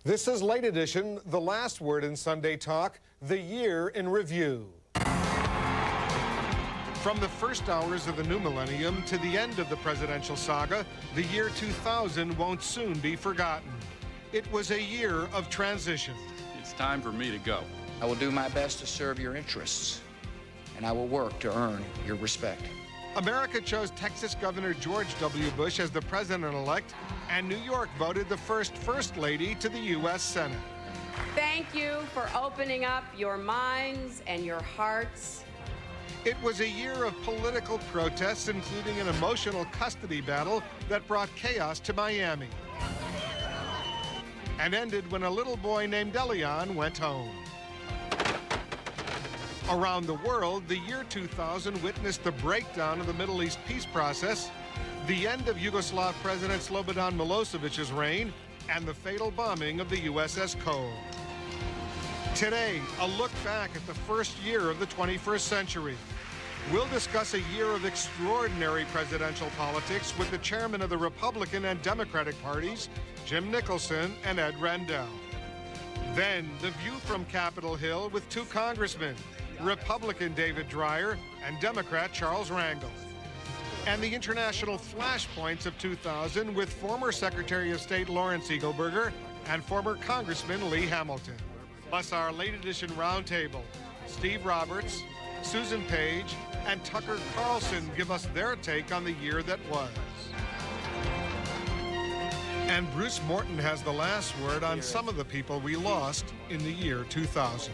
This is Late Edition, the last word in Sunday Talk, the year in review. From the first hours of the new millennium to the end of the presidential saga, the year 2000 won't soon be forgotten. It was a year of transition. It's time for me to go. I will do my best to serve your interests, and I will work to earn your respect. America chose Texas Governor George W. Bush as the president-elect, and New York voted the First Lady to the U.S. Senate. Thank you for opening up your minds and your hearts. It was a year of political protests, including an emotional custody battle that brought chaos to Miami, and ended when a little boy named Elian went home. Around the world, the year 2000 witnessed the breakdown of the Middle East peace process, the end of Yugoslav President Slobodan Milosevic's reign, and the fatal bombing of the USS Cole. Today, a look back at the first year of the 21st century. We'll discuss a year of extraordinary presidential politics with the chairman of the Republican and Democratic parties, Jim Nicholson and Ed Rendell. Then, the view from Capitol Hill with two congressmen, Republican David Dreyer and Democrat Charles Rangel. And the international flashpoints of 2000 with former Secretary of State Lawrence Eagleburger and former Congressman Lee Hamilton. Plus our Late Edition Roundtable. Steve Roberts, Susan Page, and Tucker Carlson give us their take on the year that was. And Bruce Morton has the last word on some of the people we lost in the year 2000.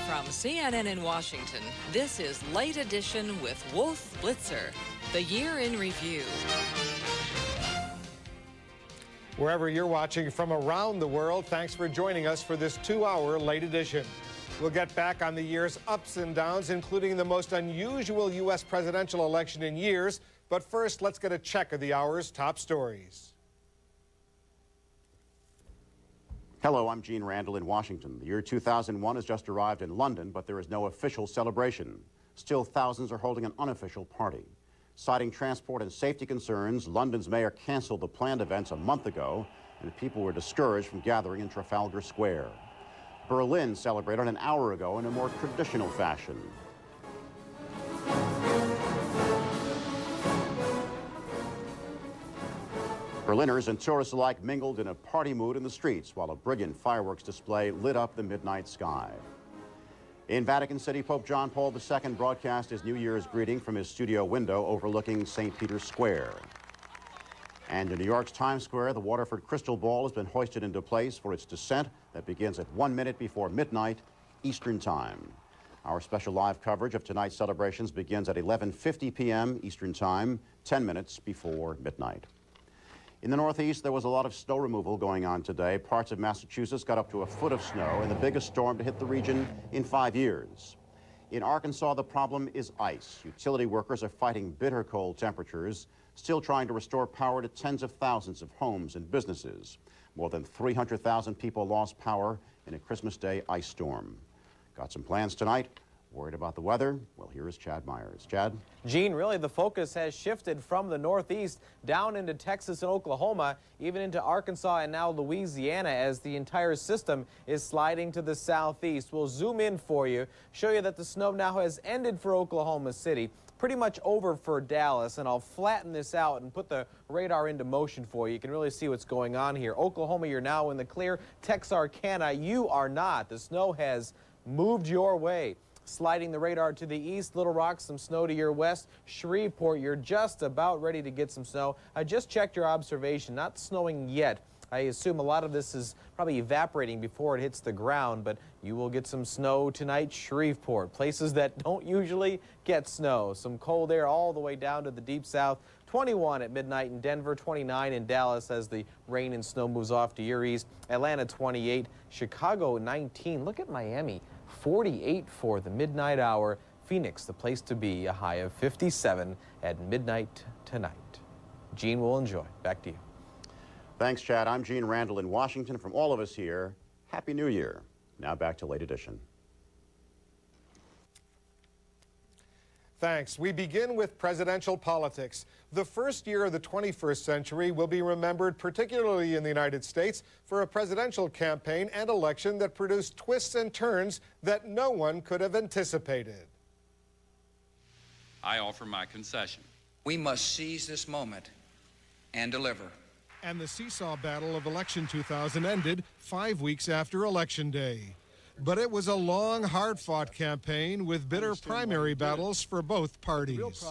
From CNN in Washington, this is Late Edition with Wolf Blitzer, the year in review. Wherever you're watching from around the world, thanks for joining us for this 2-hour Late Edition. We'll get back on the year's ups and downs, including the most unusual U.S. presidential election in years. But first, let's get a check of the hour's top stories. Hello, I'm Gene Randall in Washington. The year 2001 has just arrived in London, but there is no official celebration. Still, thousands are holding an unofficial party. Citing transport and safety concerns, London's mayor canceled the planned events a month ago, and people were discouraged from gathering in Trafalgar Square. Berlin celebrated an hour ago in a more traditional fashion. Berliners and tourists alike mingled in a party mood in the streets while a brilliant fireworks display lit up the midnight sky. In Vatican City, Pope John Paul II broadcast his New Year's greeting from his studio window overlooking St. Peter's Square. And in New York's Times Square, the Waterford Crystal Ball has been hoisted into place for its descent that begins at 1 minute before midnight Eastern Time. Our special live coverage of tonight's celebrations begins at 11:50 p.m. Eastern Time, 10 minutes before midnight. In the Northeast, there was a lot of snow removal going on today. Parts of Massachusetts got up to a foot of snow in the biggest storm to hit the region in 5 years. In Arkansas, the problem is ice. Utility workers are fighting bitter cold temperatures, still trying to restore power to tens of thousands of homes and businesses. More than 300,000 people lost power in a Christmas Day ice storm. Got some plans tonight? Worried about the weather? Well, here is Chad Myers. Chad? Gene, really the focus has shifted from the Northeast down into Texas and Oklahoma, even into Arkansas and now Louisiana as the entire system is sliding to the southeast. We'll zoom in for you, show you that the snow now has ended for Oklahoma City, pretty much over for Dallas, and I'll flatten this out and put the radar into motion for you. You can really see what's going on here. Oklahoma, you're now in the clear. Texarkana, you are not. The snow has moved your way. Sliding the radar to the east, Little Rock, some snow to your west. Shreveport, you're just about ready to get some snow. I just checked your observation, not snowing yet. I assume a lot of this is probably evaporating before it hits the ground, but you will get some snow tonight. Shreveport, places that don't usually get snow. Some cold air all the way down to the deep south. 21 at midnight in Denver, 29 in Dallas as the rain and snow moves off to your east. Atlanta 28, Chicago 19. Look at Miami. 48 for the midnight hour. Phoenix, the place to be, a high of 57 at midnight tonight. Gene will enjoy. Back to you. Thanks, Chad. I'm Gene Randall in Washington. From all of us here, Happy New Year. Now back to Late Edition. Thanks. We begin with presidential politics. The first year of the 21st century will be remembered, particularly in the United States, for a presidential campaign and election that produced twists and turns that no one could have anticipated. I offer my concession. We must seize this moment and deliver. And the seesaw battle of election 2000 ended 5 weeks after Election Day. But it was a long, hard-fought campaign with bitter primary battles for both parties.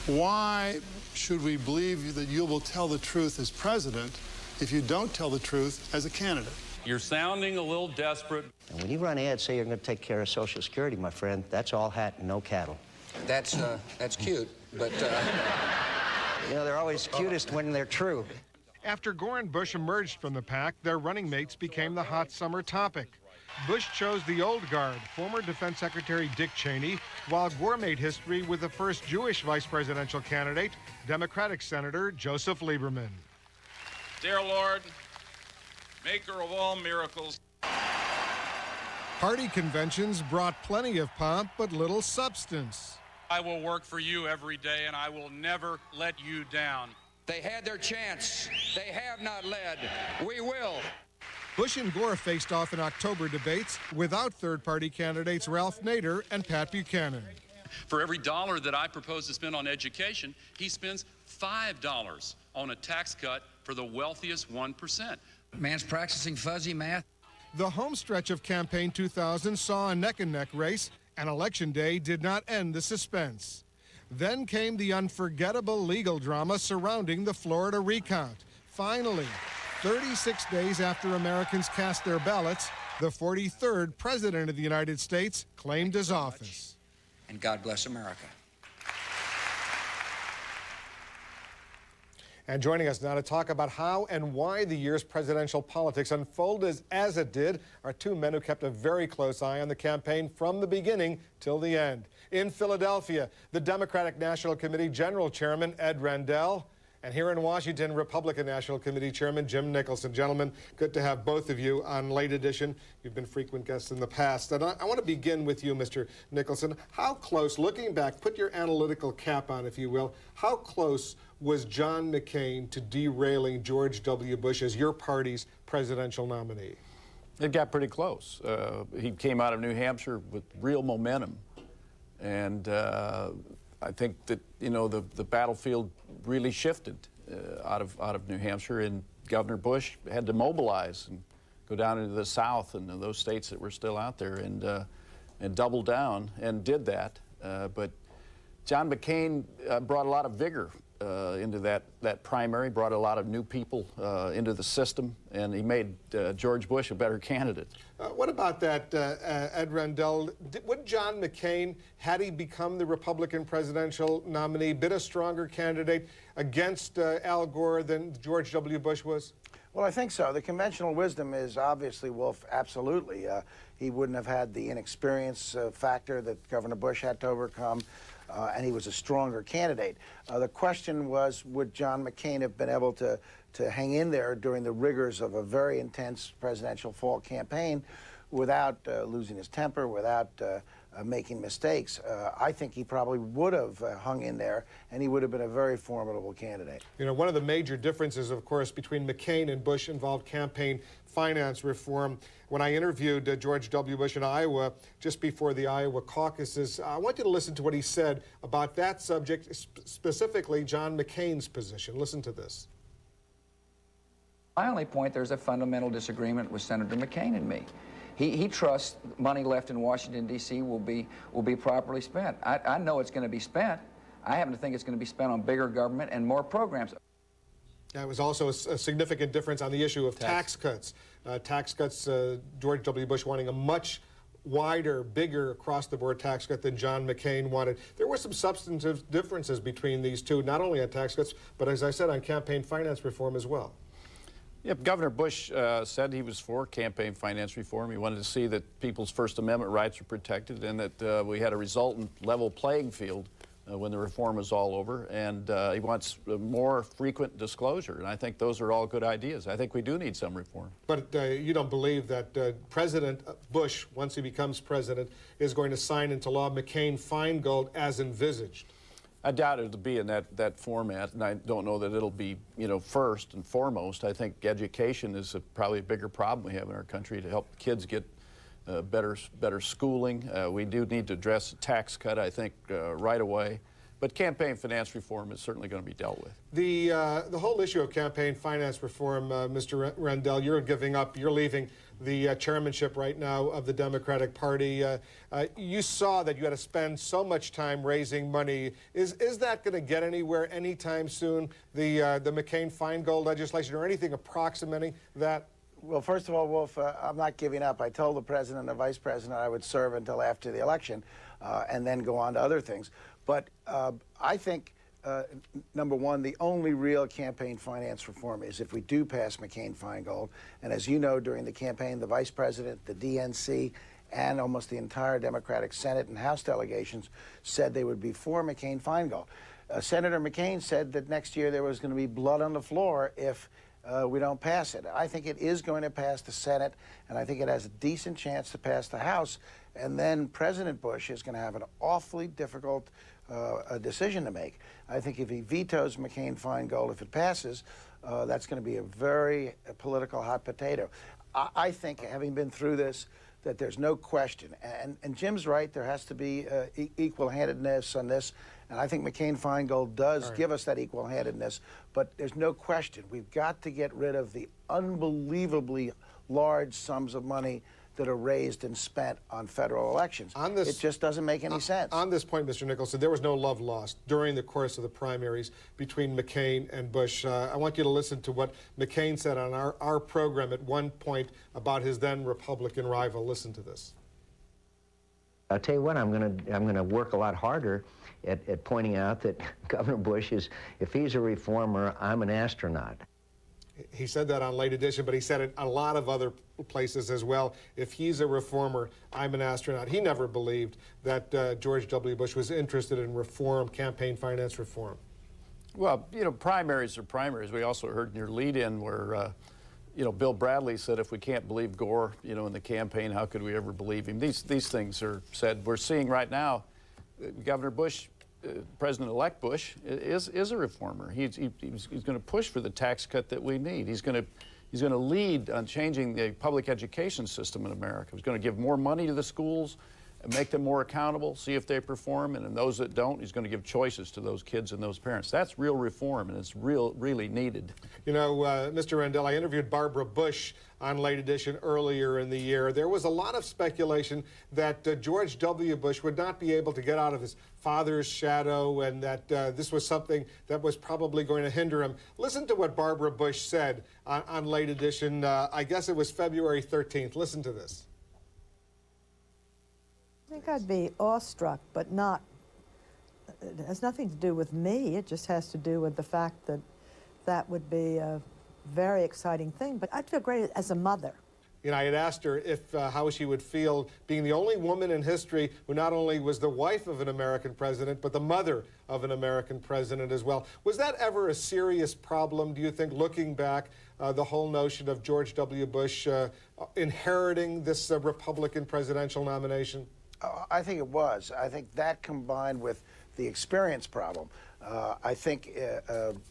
Why should we believe that you will tell the truth as president if you don't tell the truth as a candidate? You're sounding a little desperate. And when you run ads, say you're going to take care of Social Security, my friend, that's all hat and no cattle. That's cute, but You know, they're always cutest when they're true. After Gore and Bush emerged from the pack, their running mates became the hot summer topic. Bush chose the old guard, former Defense Secretary Dick Cheney, while Gore made history with the first Jewish vice presidential candidate, Democratic Senator Joseph Lieberman. Dear Lord, maker of all miracles. Party conventions brought plenty of pomp but little substance. I will work for you every day, and I will never let you down. they had their chance. They have not led. We will. Bush and Gore faced off in October debates without third-party candidates Ralph Nader and Pat Buchanan. For every dollar that I propose to spend on education, he spends $5 on a tax cut for the wealthiest 1%. Man's practicing fuzzy math. The homestretch of Campaign 2000 saw a neck-and-neck race, and Election Day did not end the suspense. Then came the unforgettable legal drama surrounding the Florida recount. Finally, 36 days after Americans cast their ballots, the 43rd President of the United States claimed his office. And God bless America. And joining us now to talk about how and why the year's presidential politics unfolded as it did are two men who kept a very close eye on the campaign from the beginning till the end. In Philadelphia, the Democratic National Committee General Chairman Ed Rendell, and here in Washington, Republican National Committee Chairman Jim Nicholson. Gentlemen, good to have both of you on Late Edition. You've been frequent guests in the past. And I want to begin with you, Mr. Nicholson. How close, looking back, put your analytical cap on, if you will, how close was John McCain to derailing George W. Bush as your party's presidential nominee? It got pretty close. He came out of New Hampshire with real momentum. And I think that, you know, the battlefield really shifted out of New Hampshire, and Governor Bush had to mobilize and go down into the South and those states that were still out there and double down, and did that. But John McCain brought a lot of vigor into that primary, brought a lot of new people into the system, and he made George Bush a better candidate. What about that, Ed Rendell? Would John McCain, had he become the Republican presidential nominee, been a stronger candidate against Al Gore than George W. Bush was? Well, I think so. The conventional wisdom is obviously, Wolf, absolutely. He wouldn't have had the inexperience factor that Governor Bush had to overcome. And he was a stronger candidate. The question was, would John McCain have been able to hang in there during the rigors of a very intense presidential fall campaign without losing his temper, without making mistakes? I think he probably would have hung in there, and he would have been a very formidable candidate. You know, one of the major differences, of course, between McCain and Bush involved campaign finance reform. When I interviewed George W. Bush in Iowa just before the Iowa caucuses, I want you to listen to what he said about that subject, specifically John McCain's position. Listen to this. My only point, there's a fundamental disagreement with Senator McCain and me. He trusts money left in Washington, D.C. will be properly spent. I know it's going to be spent. I happen to think it's going to be spent on bigger government and more programs. That was also a significant difference on the issue of tax cuts. George W. Bush wanting a much wider, bigger, across-the-board tax cut than John McCain wanted. There were some substantive differences between these two, not only on tax cuts, but as I said, on campaign finance reform as well. Yep, Governor Bush said he was for campaign finance reform. He wanted to see that people's First Amendment rights were protected and that we had a resultant level playing field when the reform is all over, and he wants more frequent disclosure, and I think those are all good ideas. I think we do need some reform. But you don't believe that President Bush, once he becomes president, is going to sign into law McCain-Feingold as envisaged? I doubt it'll be in that format, and I don't know that it'll be, first and foremost. I think education is probably a bigger problem we have in our country to help kids get better schooling. We do need to address the tax cut, I think, right away. But campaign finance reform is certainly going to be dealt with. The whole issue of campaign finance reform, Mr. Rendell, you're leaving the chairmanship right now of the Democratic Party. You saw that you had to spend so much time raising money. Is that going to get anywhere anytime soon, the McCain-Feingold legislation, or anything approximating that? Well, first of all, Wolf, I'm not giving up. I told the president and the vice president I would serve until after the election and then go on to other things. But I think, number one, the only real campaign finance reform is if we do pass McCain-Feingold. And as you know, during the campaign, the vice president, the DNC, and almost the entire Democratic Senate and House delegations said they would be for McCain-Feingold. Senator McCain said that next year there was going to be blood on the floor if we don't pass it. I think it is going to pass the Senate, and I think it has a decent chance to pass the House. And then President Bush is going to have an awfully difficult decision to make. I think if he vetoes McCain-Feingold, if it passes, that's going to be a very political hot potato. I think, having been through this, that there's no question. And Jim's right, there has to be equal-handedness on this. And I think McCain-Feingold does give us that equal-handedness. But there's no question. We've got to get rid of the unbelievably large sums of money that are raised and spent on federal elections. It just doesn't make any sense. On this point, Mr. Nicholson, there was no love lost during the course of the primaries between McCain and Bush. I want you to listen to what McCain said on our program at one point about his then Republican rival. Listen to this. I'll tell you what, I'm gonna work a lot harder at pointing out that Governor Bush is, if he's a reformer, I'm an astronaut. He said that on Late Edition, but he said it a lot of other places as well. If he's a reformer, I'm an astronaut. He never believed that George W. Bush was interested in reform, campaign finance reform. Well, primaries are primaries. We also heard in your lead-in where, Bill Bradley said, if we can't believe Gore, in the campaign, how could we ever believe him? These things are said. We're seeing right now, Governor Bush, President-elect Bush, is a reformer. He's going to push for the tax cut that we need. He's going to lead on changing the public education system in America. He's going to give more money to the schools, and make them more accountable, see if they perform, and in those that don't, he's going to give choices to those kids and those parents. That's real reform, and it's really needed. Mr. Rendell, I interviewed Barbara Bush on Late Edition earlier in the year. There was a lot of speculation that George W. Bush would not be able to get out of his father's shadow, and that this was something that was probably going to hinder him. Listen to what Barbara Bush said on Late Edition. I guess it was February 13th. Listen to this. I think I'd be awestruck, but not, it has nothing to do with me. It just has to do with the fact that that would be a very exciting thing. But I'd feel great as a mother. I had asked her how she would feel being the only woman in history who not only was the wife of an American president, but the mother of an American president as well. Was that ever a serious problem, do you think, looking back, the whole notion of George W. Bush inheriting this Republican presidential nomination? I think it was. I think that combined with the experience problem, I think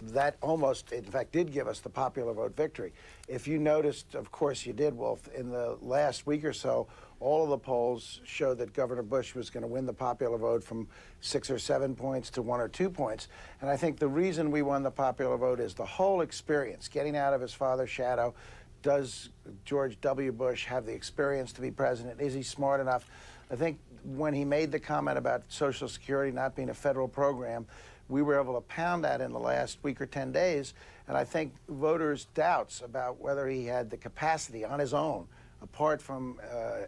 that almost, in fact, did give us the popular vote victory. If you noticed, of course you did, Wolf, in the last week or so, all of the polls showed that Governor Bush was going to win the popular vote from 6 or 7 points to 1 or 2 points. And I think the reason we won the popular vote is the whole experience, getting out of his father's shadow. Does George W. Bush have the experience to be president? Is he smart enough? I think when he made the comment about Social Security not being a federal program, we were able to pound that in the last week or 10 days. And I think voters' doubts about whether he had the capacity on his own, apart from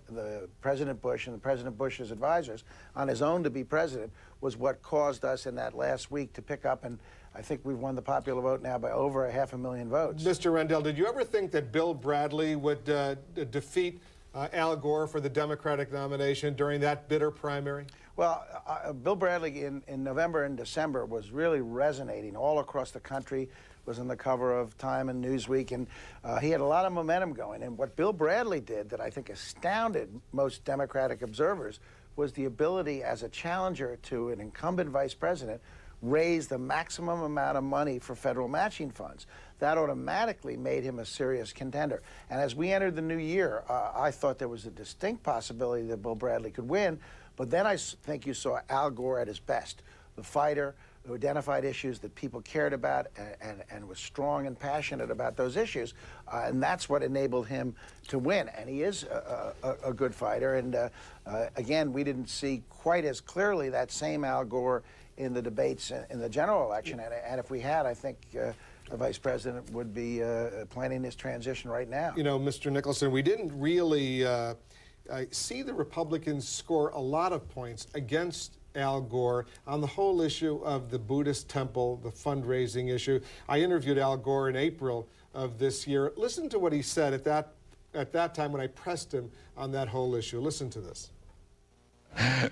the President Bush and the President Bush's advisors, on his own to be president, was what caused us in that last week to pick up. And I think we've won the popular vote now by over 500,000 votes. Mr. Rendell, did you ever think that Bill Bradley would defeat Al Gore for the Democratic nomination during that bitter primary? Well, Bill Bradley in November and December was really resonating all across the country, was on the cover of Time and Newsweek, and he had a lot of momentum going. And what Bill Bradley did that I think astounded most Democratic observers was the ability as a challenger to an incumbent vice president raise the maximum amount of money for federal matching funds. That automatically made him a serious contender. And as we entered the new year, I thought there was a distinct possibility that Bill Bradley could win, but then I think you saw Al Gore at his best, the fighter who identified issues that people cared about and was strong and passionate about those issues, and that's what enabled him to win. And he is a good fighter, and again, we didn't see quite as clearly that same Al Gore in the debates in the general election, and if we had, I think the vice president would be planning this transition right now. You know, Mr. Nicholson, we didn't really see the Republicans score a lot of points against Al Gore on the whole issue of the Buddhist temple, the fundraising issue. I interviewed Al Gore in April of this year. Listen to what he said at that time when I pressed him on that whole issue. Listen to this.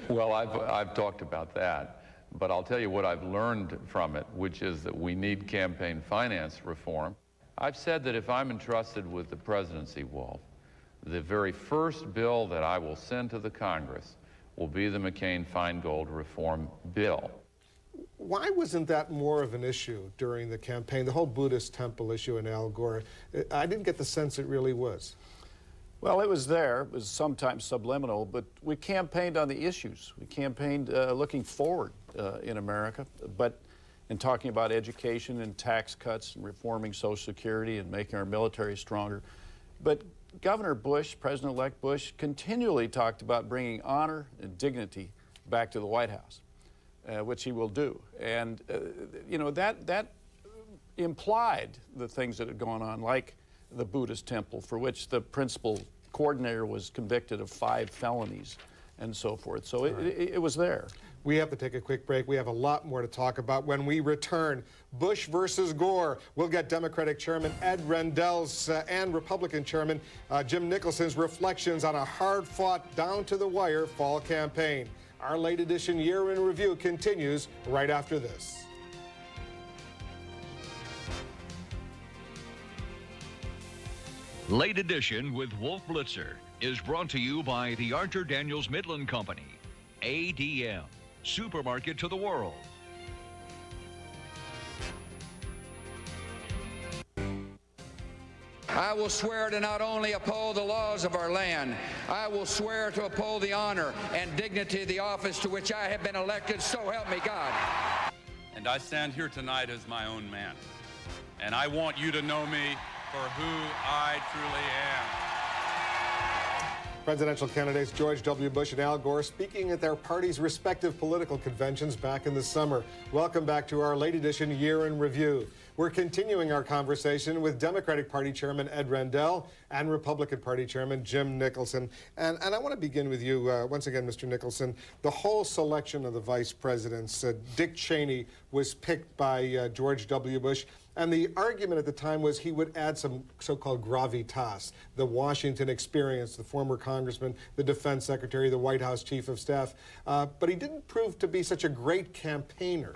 Well, I've talked about that. But I'll tell you what I've learned from it, which is that we need campaign finance reform. I've said that if I'm entrusted with the presidency, Wolf, the very first bill that I will send to the Congress will be the McCain-Feingold reform bill. Why wasn't that more of an issue during the campaign, the whole Buddhist temple issue in Al Gore? I didn't get the sense it really was. Well, it was there. It was sometimes subliminal, but we campaigned on the issues. We campaigned looking forward in America, but in talking about education and tax cuts and reforming Social Security and making our military stronger. But Governor Bush, President-elect Bush, continually talked about bringing honor and dignity back to the White House, which he will do. And, you know, that implied the things that had gone on, like the Buddhist temple, for which the principal coordinator was convicted of 5 felonies and so forth. So it was there. We have to take a quick break. We have a lot more to talk about when we return. Bush versus Gore. We'll get Democratic Chairman Ed Rendell's and Republican Chairman Jim Nicholson's reflections on a hard-fought, down-to-the-wire fall campaign. Our late edition Year in Review continues right after this. Late Edition with Wolf Blitzer is brought to you by the Archer Daniels Midland Company, ADM, supermarket to the world. I will swear to not only uphold the laws of our land, I will swear to uphold the honor and dignity of the office to which I have been elected, so help me God. And I stand here tonight as my own man. And I want you to know me for who I truly am. Presidential candidates George W. Bush and Al Gore speaking at their parties' respective political conventions back in the summer. Welcome back to our late edition Year in Review. We're continuing our conversation with Democratic Party Chairman Ed Rendell and Republican Party Chairman Jim Nicholson. And I want to begin with you once again, Mr. Nicholson. The whole selection of the vice presidents, Dick Cheney was picked by George W. Bush. And the argument at the time was he would add some so-called gravitas, the Washington experience, the former congressman, the defense secretary, the White House chief of staff. But he didn't prove to be such a great campaigner.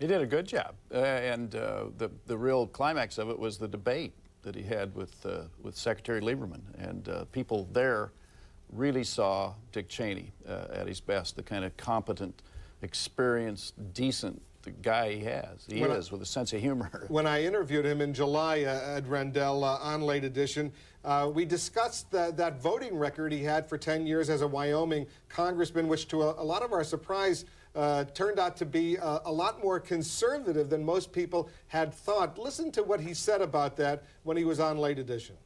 He did a good job. And the real climax of it was the debate that he had with Secretary Lieberman. And people there really saw Dick Cheney at his best, the kind of competent, experienced, decent guy he has. He is, with a sense of humor. When I interviewed him in July, Ed Rendell, on Late Edition, we discussed that voting record he had for 10 years as a Wyoming congressman, which to a lot of our surprise turned out to be a lot more conservative than most people had thought. Listen to what he said about that when he was on Late Edition.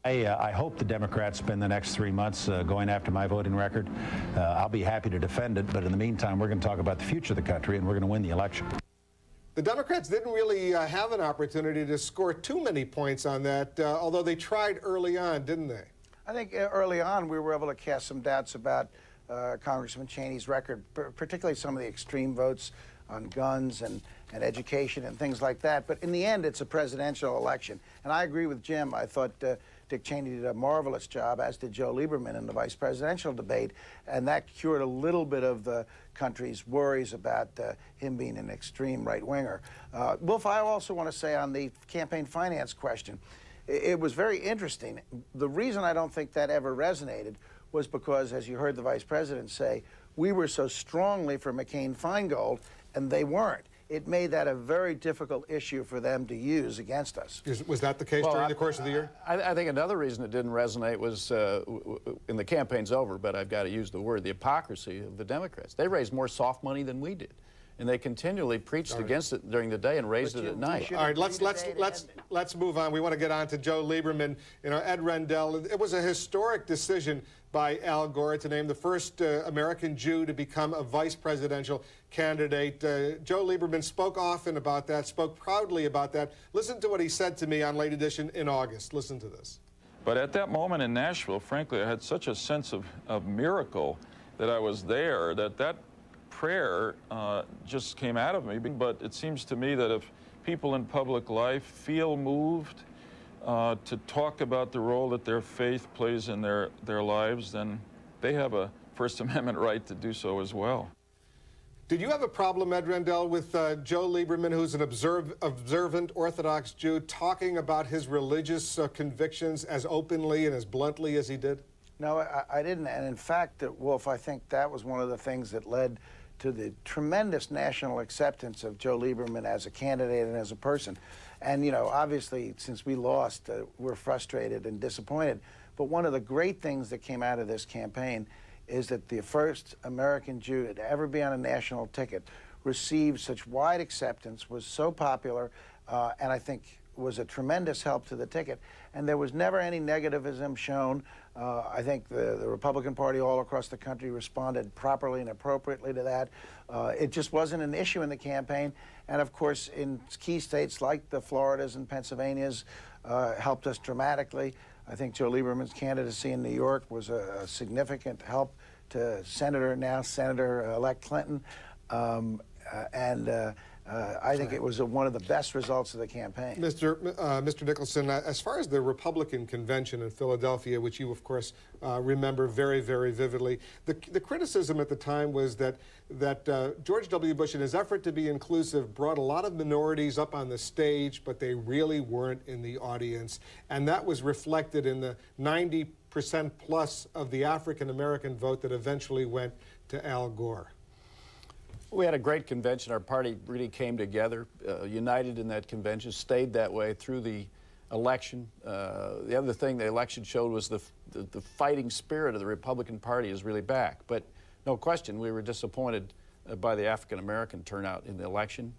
I hope the Democrats spend the next 3 months going after my voting record. I'll be happy to defend it, but in the meantime, we're going to talk about the future of the country, and we're going to win the election. The Democrats didn't really have an opportunity to score too many points on that, although they tried early on, didn't they? I think early on we were able to cast some doubts about Congressman Cheney's record, particularly some of the extreme votes on guns and education and things like that. But in the end, it's a presidential election. And I agree with Jim. I thought Dick Cheney did a marvelous job, as did Joe Lieberman in the vice presidential debate, and that cured a little bit of the country's worries about him being an extreme right-winger. Wolf, I also want to say on the campaign finance question, it was very interesting. The reason I don't think that ever resonated was because, as you heard the vice president say, we were so strongly for McCain-Feingold, and they weren't. It made that a very difficult issue for them to use against us. Was that the case during the course of the year? I think another reason it didn't resonate was, and the campaign's over, but I've got to use the word, the hypocrisy of the Democrats. They raised more soft money than we did, and they continually preached against it during the day and raised it at night. All right, let's move on. We want to get on to Joe Lieberman. You know, Ed Rendell. It was a historic decision by Al Gore to name the first American Jew to become a vice presidential candidate. Joe Lieberman spoke often about that, spoke proudly about that. Listen to what he said to me on Late Edition in August. Listen to this. But at that moment in Nashville, frankly, I had such a sense of miracle that I was there, that prayer just came out of me. But it seems to me that if people in public life feel moved to talk about the role that their faith plays in their lives, then they have a First Amendment right to do so as well. Did you have a problem, Ed Rendell, with Joe Lieberman, who's an observant Orthodox Jew, talking about his religious convictions as openly and as bluntly as he did? No, I didn't. And in fact, Wolf, I think that was one of the things that led to the tremendous national acceptance of Joe Lieberman as a candidate and as a person. And, you know, obviously, since we lost, we're frustrated and disappointed. But one of the great things that came out of this campaign is that the first American Jew to ever be on a national ticket received such wide acceptance, was so popular, and I think was a tremendous help to the ticket. And there was never any negativism shown. I think the Republican Party all across the country responded properly and appropriately to that. It just wasn't an issue in the campaign. And of course, in key states like the Floridas and Pennsylvanias, helped us dramatically. I think Joe Lieberman's candidacy in New York was a significant help to now Senator-elect Clinton. I think it was one of the best results of the campaign. Mr. Nicholson, as far as the Republican convention in Philadelphia, which you, of course, remember very, very vividly, the criticism at the time was that George W. Bush, in his effort to be inclusive, brought a lot of minorities up on the stage, but they really weren't in the audience. And that was reflected in the 90% plus of the African-American vote that eventually went to Al Gore. We had a great convention. Our party really came together, united in that convention, stayed that way through the election. The other thing the election showed was the fighting spirit of the Republican Party is really back. But no question, we were disappointed by the African-American turnout in the election.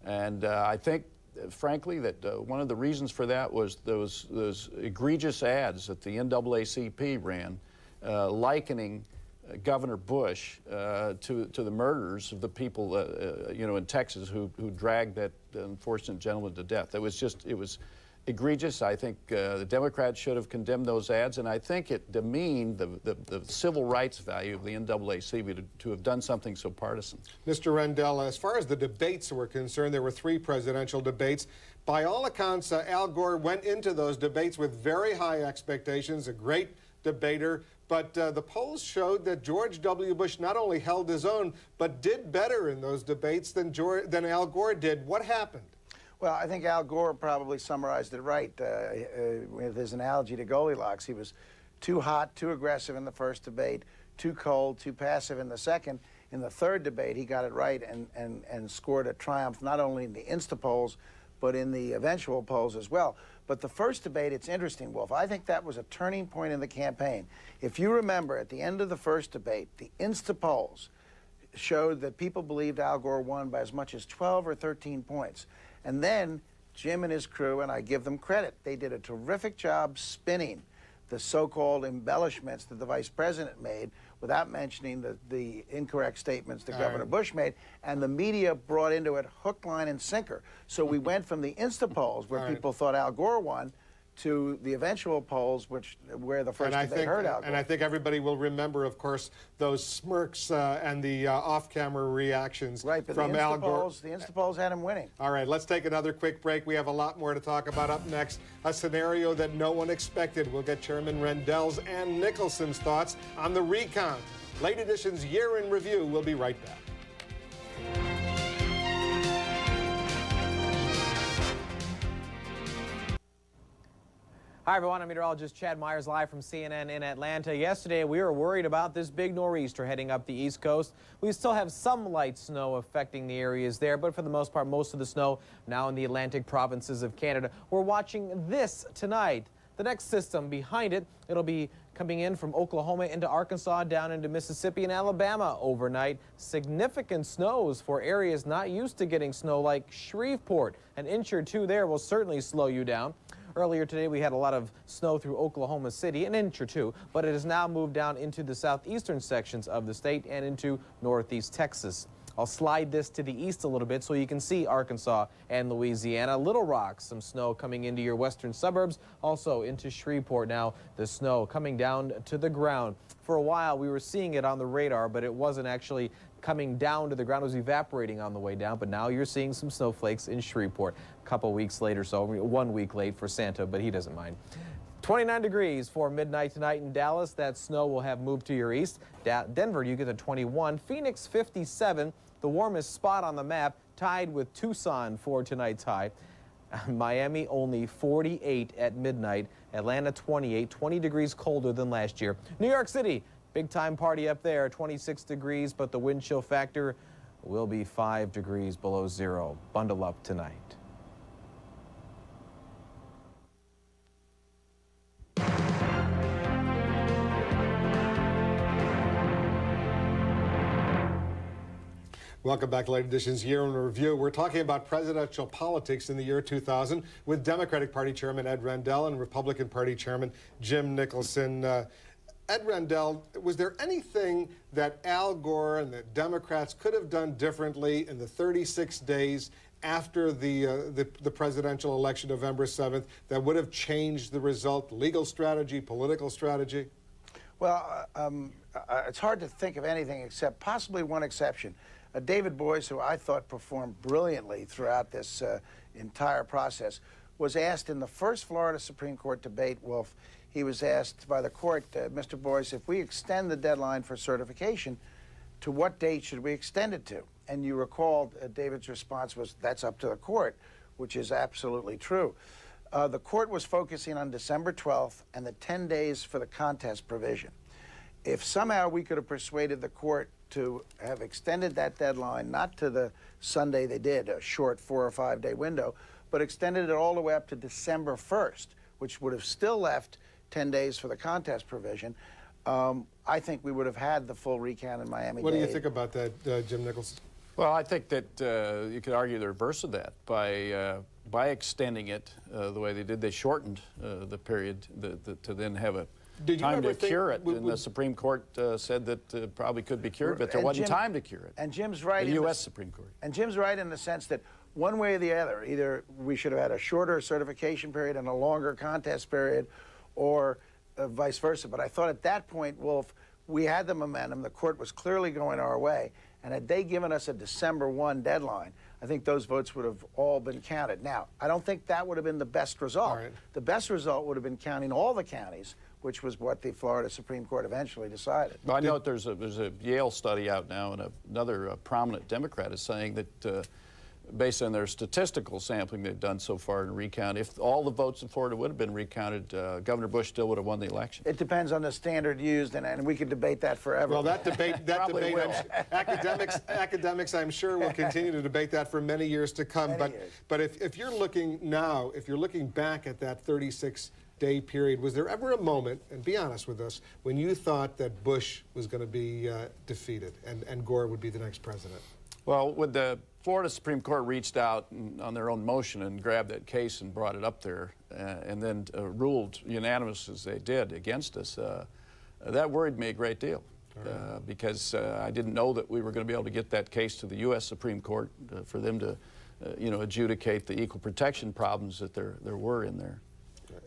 And I think, frankly, that one of the reasons for that was those egregious ads that the NAACP ran, likening Governor Bush to the murders of the people, in Texas who dragged that unfortunate gentleman to death. It was egregious. I think the Democrats should have condemned those ads, and I think it demeaned the civil rights value of the NAACP to have done something so partisan. Mr. Rendell, as far as the debates were concerned, there were 3 presidential debates. By all accounts, Al Gore went into those debates with very high expectations, a great debater, but the polls showed that George W. Bush not only held his own, but did better in those debates than Al Gore did. What happened? Well, I think Al Gore probably summarized it right with his analogy to Goldilocks. He was too hot, too aggressive in the first debate, too cold, too passive in the second. In the third debate, he got it right and scored a triumph not only in the Insta polls, but in the eventual polls as well. But the first debate, it's interesting, Wolf. I think that was a turning point in the campaign. If you remember, at the end of the first debate, the Insta polls showed that people believed Al Gore won by as much as 12 or 13 points. And then Jim and his crew, and I give them credit, they did a terrific job spinning the so-called embellishments that the vice president made without mentioning the incorrect statements that Governor Bush made, and the media brought into it hook, line, and sinker. So we went from the Insta polls, where people thought Al Gore won, to the eventual polls, where the first debate hurt Al Gore. And I think everybody will remember, of course, those smirks and the off-camera reactions from Al Gore. The Insta polls had him winning. All right, let's take another quick break. We have a lot more to talk about up next. A scenario that no one expected. We'll get Chairman Rendell's and Nicholson's thoughts on the recount. Late Edition's Year in Review. We'll be right back. Hi, everyone. I'm meteorologist Chad Myers, live from CNN in Atlanta. Yesterday, we were worried about this big nor'easter heading up the East Coast. We still have some light snow affecting the areas there, but for the most part, most of the snow now in the Atlantic provinces of Canada. We're watching this tonight. The next system behind it, it'll be coming in from Oklahoma into Arkansas, down into Mississippi and Alabama overnight. Significant snows for areas not used to getting snow, like Shreveport. An inch or two there will certainly slow you down. Earlier today, we had a lot of snow through Oklahoma City, an inch or two, but it has now moved down into the southeastern sections of the state and into northeast Texas. I'll slide this to the east a little bit so you can see Arkansas and Louisiana. Little Rock, some snow coming into your western suburbs, also into Shreveport. Now, the snow coming down to the ground. For a while, we were seeing it on the radar, but it wasn't actually coming down to the ground. It was evaporating on the way down, but now you're seeing some snowflakes in Shreveport. A couple weeks later, so 1 week late for Santa, but he doesn't mind. 29 degrees for midnight tonight in Dallas. That snow will have moved to your east. Denver, you get to 21. Phoenix, 57, the warmest spot on the map, tied with Tucson for tonight's high. Miami, only 48 at midnight. Atlanta, 28, 20 degrees colder than last year. New York City, big time party up there, 26 degrees, but the wind chill factor will be 5 degrees below zero. Bundle up tonight. Welcome back to Late Edition's Year in Review. We're talking about presidential politics in the year 2000 with Democratic Party Chairman Ed Rendell and Republican Party Chairman Jim Nicholson. Ed Rendell, was there anything that Al Gore and the Democrats could have done differently in the 36 days after the presidential election, November 7th, that would have changed the result? Legal strategy, political strategy? Well, it's hard to think of anything except possibly one exception. David Boies, who I thought performed brilliantly throughout this entire process, was asked in the first Florida Supreme Court debate, Wolf, he was asked by the court, Mr. Boies, if we extend the deadline for certification, to what date should we extend it to? And you recall David's response was, that's up to the court, which is absolutely true. The court was focusing on December 12th and the 10 days for the contest provision. If somehow we could have persuaded the court to have extended that deadline, not to the Sunday they did, a short 4 or 5 day window, but extended it all the way up to December 1st, which would have still left 10 days for the contest provision, I think we would have had the full recount in Miami-Dade. What do you think about that, Jim Nicholson? Well, I think that you could argue the reverse of that. By extending it the way they did, they shortened the period to then have a time to cure it. And the Supreme Court said that it probably could be cured, but there wasn't time to cure it. And Jim's right. The U.S. Supreme Court. And Jim's right in the sense that one way or the other, either we should have had a shorter certification period and a longer contest period, or vice versa. But I thought at that point, Wolf, we had the momentum. The court was clearly going our way. And had they given us a December 1 deadline, I think those votes would have all been counted. Now, I don't think that would have been the best result. Right. The best result would have been counting all the counties, which was what the Florida Supreme Court eventually decided. Well, I know there's a Yale study out now, and another prominent Democrat is saying that based on their statistical sampling they've done so far in recount, if all the votes in Florida would have been recounted, Governor Bush still would have won the election. It depends on the standard used, and we could debate that forever. Well, that debate, academics, I'm sure, will continue to debate that for many years to come. But if you're looking now, if you're looking back at that 36-day period, was there ever a moment, and be honest with us, when you thought that Bush was going to be defeated and Gore would be the next president? Well, when the Florida Supreme Court reached out on their own motion and grabbed that case and brought it up there and then ruled unanimous as they did against us, that worried me a great deal because I didn't know that we were going to be able to get that case to the U.S. Supreme Court for them to, adjudicate the equal protection problems that there were in there.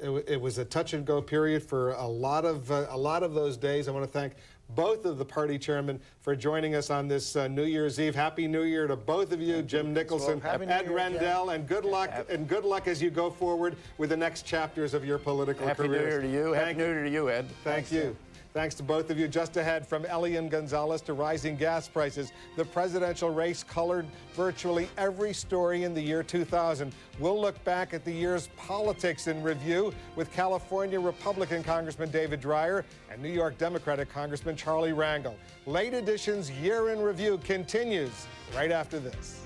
It was a touch and go period for a lot of those days. I want to thank both of the party chairmen for joining us on this New Year's Eve. Happy New Year to both of you, Jim Nicholson, Ed Rendell, and good luck as you go forward with the next chapters of your political careers. Happy New Year to you. Happy New Year to you, Ed. Thank you. Thanks to both of you. Just ahead, from Elian Gonzalez to rising gas prices, the presidential race colored virtually every story in the year 2000. We'll look back at the year's politics in review with California Republican Congressman David Dreyer and New York Democratic Congressman Charlie Rangel. Late Edition's Year in Review continues right after this.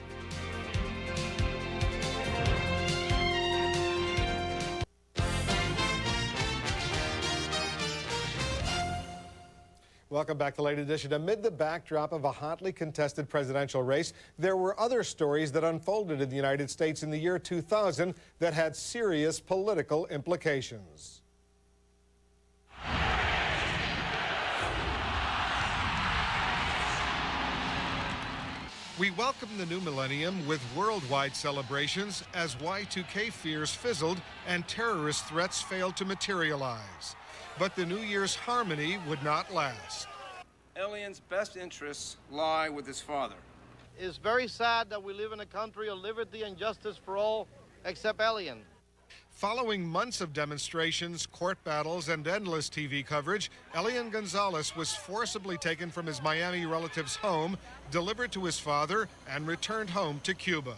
Welcome back to Late Edition. Amid the backdrop of a hotly contested presidential race, there were other stories that unfolded in the United States in the year 2000 that had serious political implications. We welcome the new millennium with worldwide celebrations as Y2K fears fizzled and terrorist threats failed to materialize. But the New Year's harmony would not last. Elian's best interests lie with his father. It's very sad that we live in a country of liberty and justice for all except Elian. Following months of demonstrations, court battles, and endless TV coverage, Elian Gonzalez was forcibly taken from his Miami relative's home, delivered to his father, and returned home to Cuba.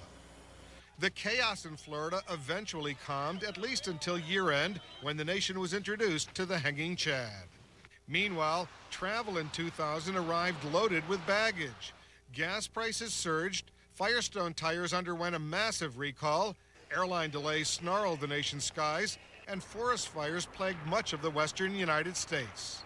The chaos in Florida eventually calmed, at least until year-end, when the nation was introduced to the hanging Chad. Meanwhile, travel in 2000 arrived loaded with baggage. Gas prices surged, Firestone tires underwent a massive recall, airline delays snarled the nation's skies, and forest fires plagued much of the western United States.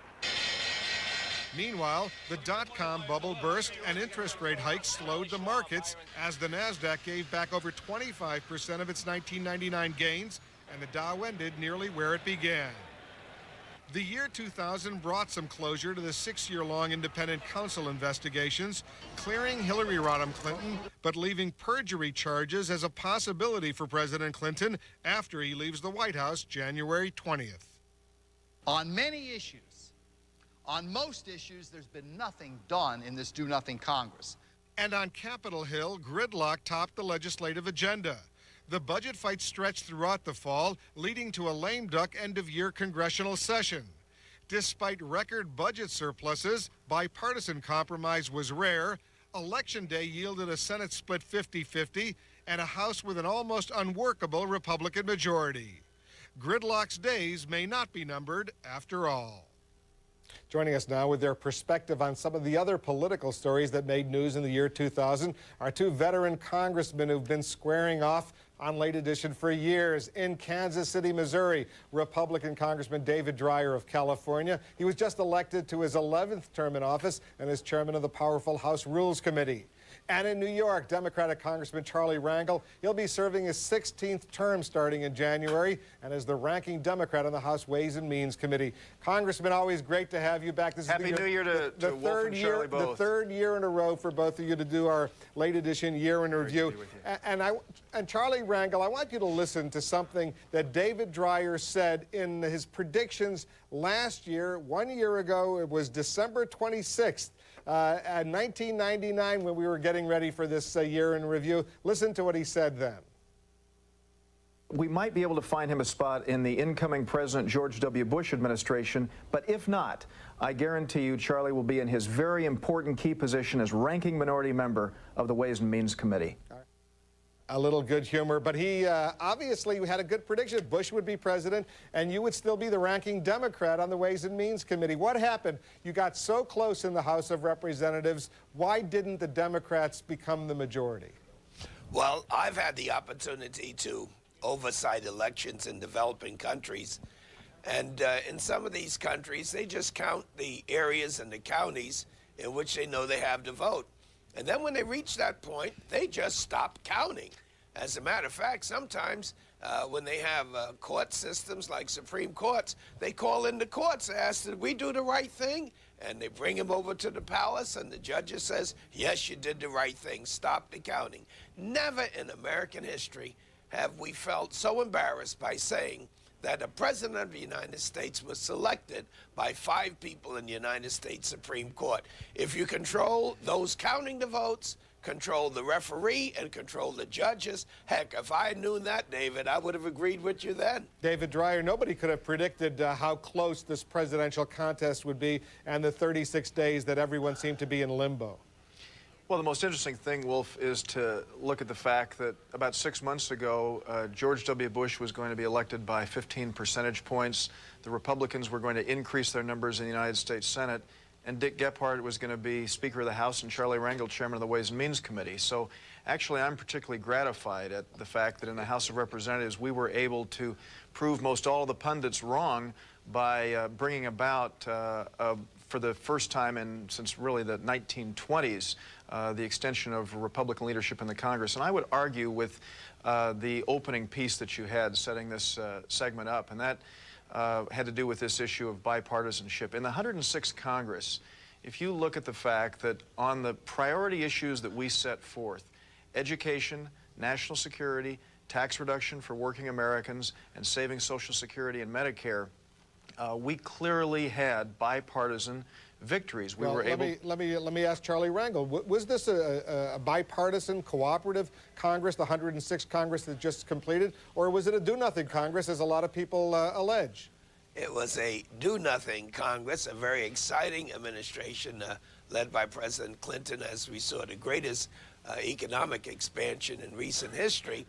Meanwhile, the dot-com bubble burst and interest rate hikes slowed the markets as the NASDAQ gave back over 25% of its 1999 gains, and the Dow ended nearly where it began. The year 2000 brought some closure to the 6-year-long independent counsel investigations, clearing Hillary Rodham Clinton, but leaving perjury charges as a possibility for President Clinton after he leaves the White House January 20th. On many issues, on most issues, there's been nothing done in this do-nothing Congress. And on Capitol Hill, gridlock topped the legislative agenda. The budget fight stretched throughout the fall, leading to a lame duck end-of-year congressional session. Despite record budget surpluses, bipartisan compromise was rare. Election day yielded a Senate split 50-50 and a House with an almost unworkable Republican majority. Gridlock's days may not be numbered after all. Joining us now with their perspective on some of the other political stories that made news in the year 2000 are two veteran congressmen who've been squaring off on Late Edition for years. In Kansas City, Missouri, Republican Congressman David Dreyer of California. He was just elected to his 11th term in office and is chairman of the powerful House Rules Committee. And in New York, Democratic Congressman Charlie Rangel, he'll be serving his 16th term starting in January and is the ranking Democrat on the House Ways and Means Committee. Congressman, always great to have you back. This Happy is New Year to Wolf and Charlie both. The third year in a row for both of you to do our Late Edition Year in Review. And Charlie Rangel, I want you to listen to something that David Dreyer said in his predictions last year. 1 year ago, it was December 26th. In 1999, when we were getting ready for this year in review. Listen to what he said then. We might be able to find him a spot in the incoming President George W. Bush administration, but if not, I guarantee you Charlie will be in his very important key position as ranking minority member of the Ways and Means Committee. A little good humor, but he obviously had a good prediction. Bush would be president, and you would still be the ranking Democrat on the Ways and Means Committee. What happened? You got so close in the House of Representatives. Why didn't the Democrats become the majority? Well, I've had the opportunity to oversight elections in developing countries, and in some of these countries, they just count the areas and the counties in which they know they have to vote. And then when they reach that point, they just stop counting. As a matter of fact, sometimes when they have court systems like Supreme Courts, they call in the courts, ask, did we do the right thing? And they bring him over to the palace, and the judge says, yes, you did the right thing. Stop the counting. Never in American history have we felt so embarrassed by saying that a president of the United States was selected by 5 people in the United States Supreme Court. If you control those counting the votes, control the referee, and control the judges, heck, if I knew that, David, I would have agreed with you then. David Dreyer, nobody could have predicted how close this presidential contest would be and the 36 days that everyone seemed to be in limbo. Well, the most interesting thing, Wolf, is to look at the fact that about 6 months ago, George W. Bush was going to be elected by 15 percentage points. The Republicans were going to increase their numbers in the United States Senate, and Dick Gephardt was going to be Speaker of the House and Charlie Rangel, Chairman of the Ways and Means Committee. So actually, I'm particularly gratified at the fact that in the House of Representatives, we were able to prove most all of the pundits wrong by bringing about, for the first time since really the 1920s, the extension of Republican leadership in the Congress. And I would argue with the opening piece that you had setting this segment up, and that had to do with this issue of bipartisanship. In the 106th Congress, if you look at the fact that on the priority issues that we set forth, education, national security, tax reduction for working Americans, and saving Social Security and Medicare, we clearly had bipartisan victories. We were able. Let me ask Charlie Rangel. Was this a bipartisan, cooperative Congress, the 106th Congress that just completed, or was it a do-nothing Congress, as a lot of people allege? It was a do-nothing Congress, a very exciting administration led by President Clinton, as we saw the greatest economic expansion in recent history.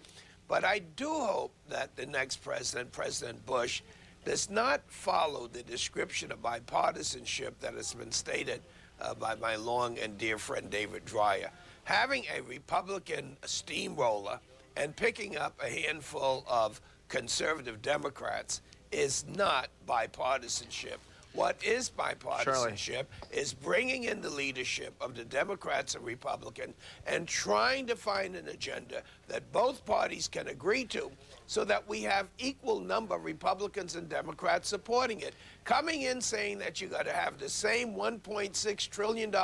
But I do hope that the next president, President Bush, does not follow the description of bipartisanship that has been stated by my long and dear friend David Dreyer. Having a Republican steamroller and picking up a handful of conservative Democrats is not bipartisanship. What is bipartisanship is bringing in the leadership of the Democrats and Republicans and trying to find an agenda that both parties can agree to so that we have equal number of Republicans and Democrats supporting it. Coming in saying that you got to have the same $1.6 trillion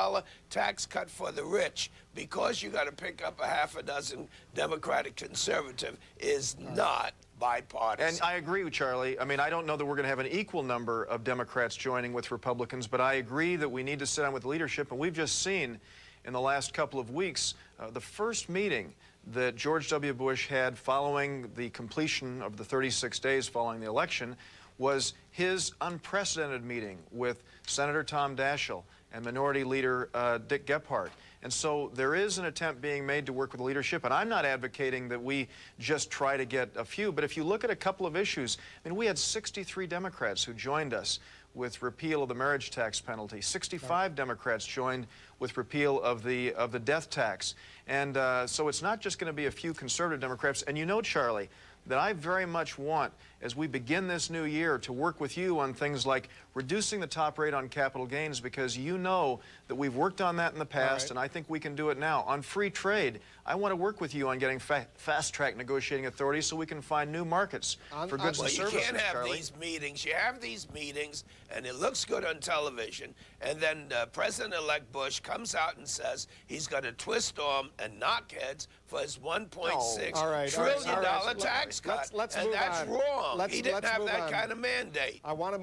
tax cut for the rich because you got to pick up a half a dozen Democratic conservative is not bipartisan. And I agree with Charlie. I mean, I don't know that we're going to have an equal number of Democrats joining with Republicans, but I agree that we need to sit down with leadership. And we've just seen in the last couple of weeks the first meeting that George W. Bush had following the completion of the 36 days following the election was his unprecedented meeting with Senator Tom Daschle and Minority Leader Dick Gephardt. And so there is an attempt being made to work with leadership, and I'm not advocating that we just try to get a few, but if you look at a couple of issues, I mean, we had 63 Democrats who joined us with repeal of the marriage tax penalty. 65 Democrats joined with repeal of the death tax. And so it's not just going to be a few conservative Democrats. And you know, Charlie, that I very much want, as we begin this new year, to work with you on things like reducing the top rate on capital gains, because you know that we've worked on that in the past, and I think we can do it now. On free trade, I want to work with you on getting fast-track negotiating authority so we can find new markets for goods and services, you can't have Charlie. these meetings. You have these meetings, and it looks good on television, and then President-elect Bush comes out and says he's going to twist arm and knock heads for his $1.6 trillion tax cut. And that's wrong. He didn't have that kind of mandate. I want to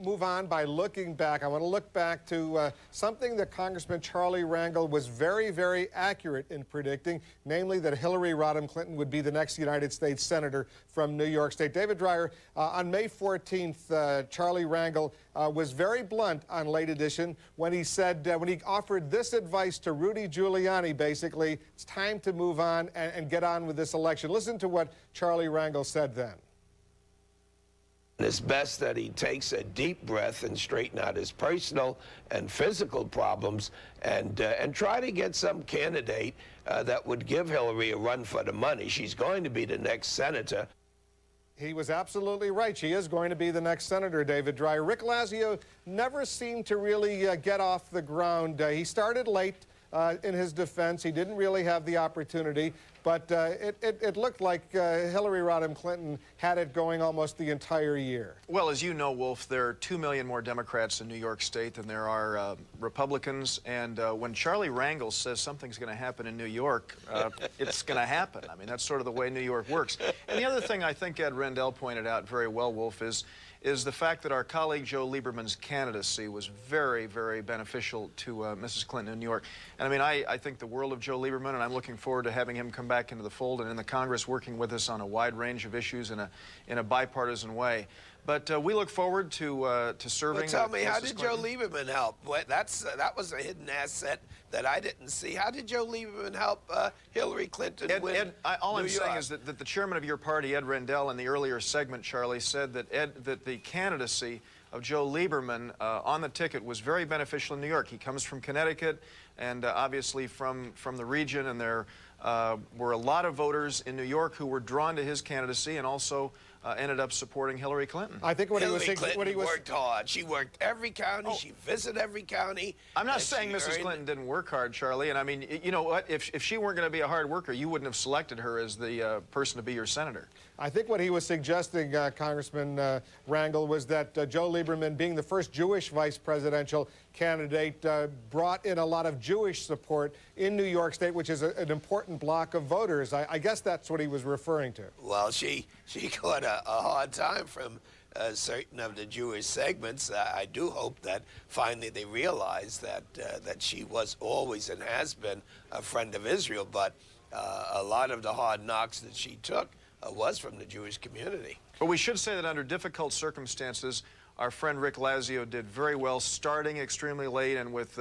move on by looking back. I want to look back to something that Congressman Charlie Rangel was very, very accurate in predicting, namely that Hillary Rodham Clinton would be the next United States Senator from New York State. David Dreyer, on May 14th, Charlie Rangel was very blunt on Late Edition when he said, when he offered this advice to Rudy Giuliani, basically, it's time to move on and get on with this election. Listen to what Charlie Rangel said then. It's best that he takes a deep breath and straighten out his personal and physical problems and try to get some candidate that would give Hillary a run for the money. She's going to be the next senator. He was absolutely right. She is going to be the next senator, David Dreyer. Rick Lazio never seemed to really get off the ground. He started late in his defense. He didn't really have the opportunity. but it looked like Hillary Rodham Clinton had it going almost the entire year. Well, as you know, Wolf, there are 2 million more Democrats in New York State than there are Republicans, and when Charlie Rangel says something's going to happen in New York, it's going to happen. I mean, that's sort of the way New York works. And the other thing I think Ed Rendell pointed out very well, Wolf, is the fact that our colleague Joe Lieberman's candidacy was very, very beneficial to Mrs. Clinton in New York. And I mean, I think the world of Joe Lieberman, and I'm looking forward to having him come back into the fold and in the Congress working with us on a wide range of issues in a bipartisan way. But we look forward to serving. Well, tell me, how did Clinton. Joe Lieberman help? That was a hidden asset that I didn't see. How did Joe Lieberman help Hillary Clinton win all I'm New saying York? is that the chairman of your party, Ed Rendell, in the earlier segment, Charlie, said that the candidacy of Joe Lieberman on the ticket was very beneficial in New York. He comes from Connecticut and obviously from the region, and there were a lot of voters in New York who were drawn to his candidacy and also ended up supporting Hillary Clinton. I think Hillary Clinton worked hard. She worked every county. She visited every county. I'm not saying Mrs. Clinton didn't work hard, Charlie, and I mean, you know what? If she weren't going to be a hard worker, you wouldn't have selected her as the person to be your senator. I think what he was suggesting, Congressman Rangel, was that Joe Lieberman, being the first Jewish vice presidential candidate, brought in a lot of Jewish support in New York State, which is an important block of voters. I guess that's what he was referring to. Well, she got a hard time from certain of the Jewish segments. I do hope that finally they realize that she was always and has been a friend of Israel, but a lot of the hard knocks that she took was from the Jewish community. But we should say that under difficult circumstances, our friend Rick Lazio did very well, starting extremely late and with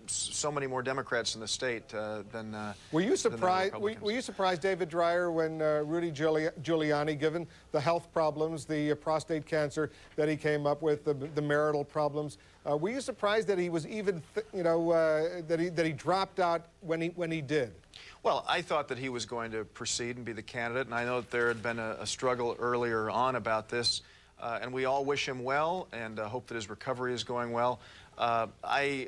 so many more Democrats in the state than Were you surprised? than the Were Republicans. you surprised, David Dreyer, when Rudy Giuliani, given the health problems, the prostate cancer that he came up with, the marital problems, were you surprised that he was even, that he dropped out when he did? Well, I thought that he was going to proceed and be the candidate, and I know that there had been a struggle earlier on about this, and we all wish him well and hope that his recovery is going well. I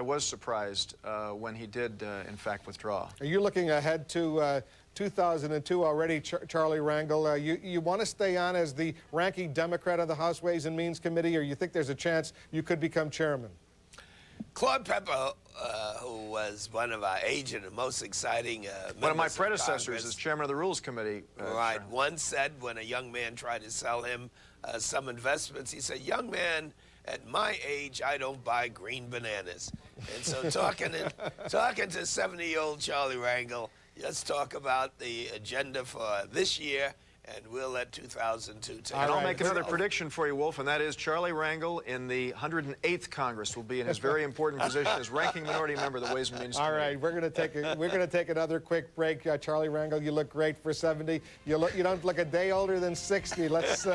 was surprised when he did, in fact, withdraw. Are you looking ahead to 2002 already, Charlie Rangel? You want to stay on as the ranking Democrat on the House Ways and Means Committee, or you think there's a chance you could become chairman? Claude Pepper, who was one of our aged and most exciting One of my members predecessors Congress, as chairman of the Rules Committee. right, once said when a young man tried to sell him some investments, he said, "Young man, at my age, I don't buy green bananas." And so talking to 70-year-old Charlie Rangel, let's talk about the agenda for this year, and we'll let 2002 take. And I'll make another prediction for you, Wolf, and that is Charlie Rangel in the 108th Congress will be in his very important position as ranking minority member of the Ways and Means Committee. All right, we're going to take another quick break. Charlie Rangel, you look great for 70. You don't look a day older than 60. Let's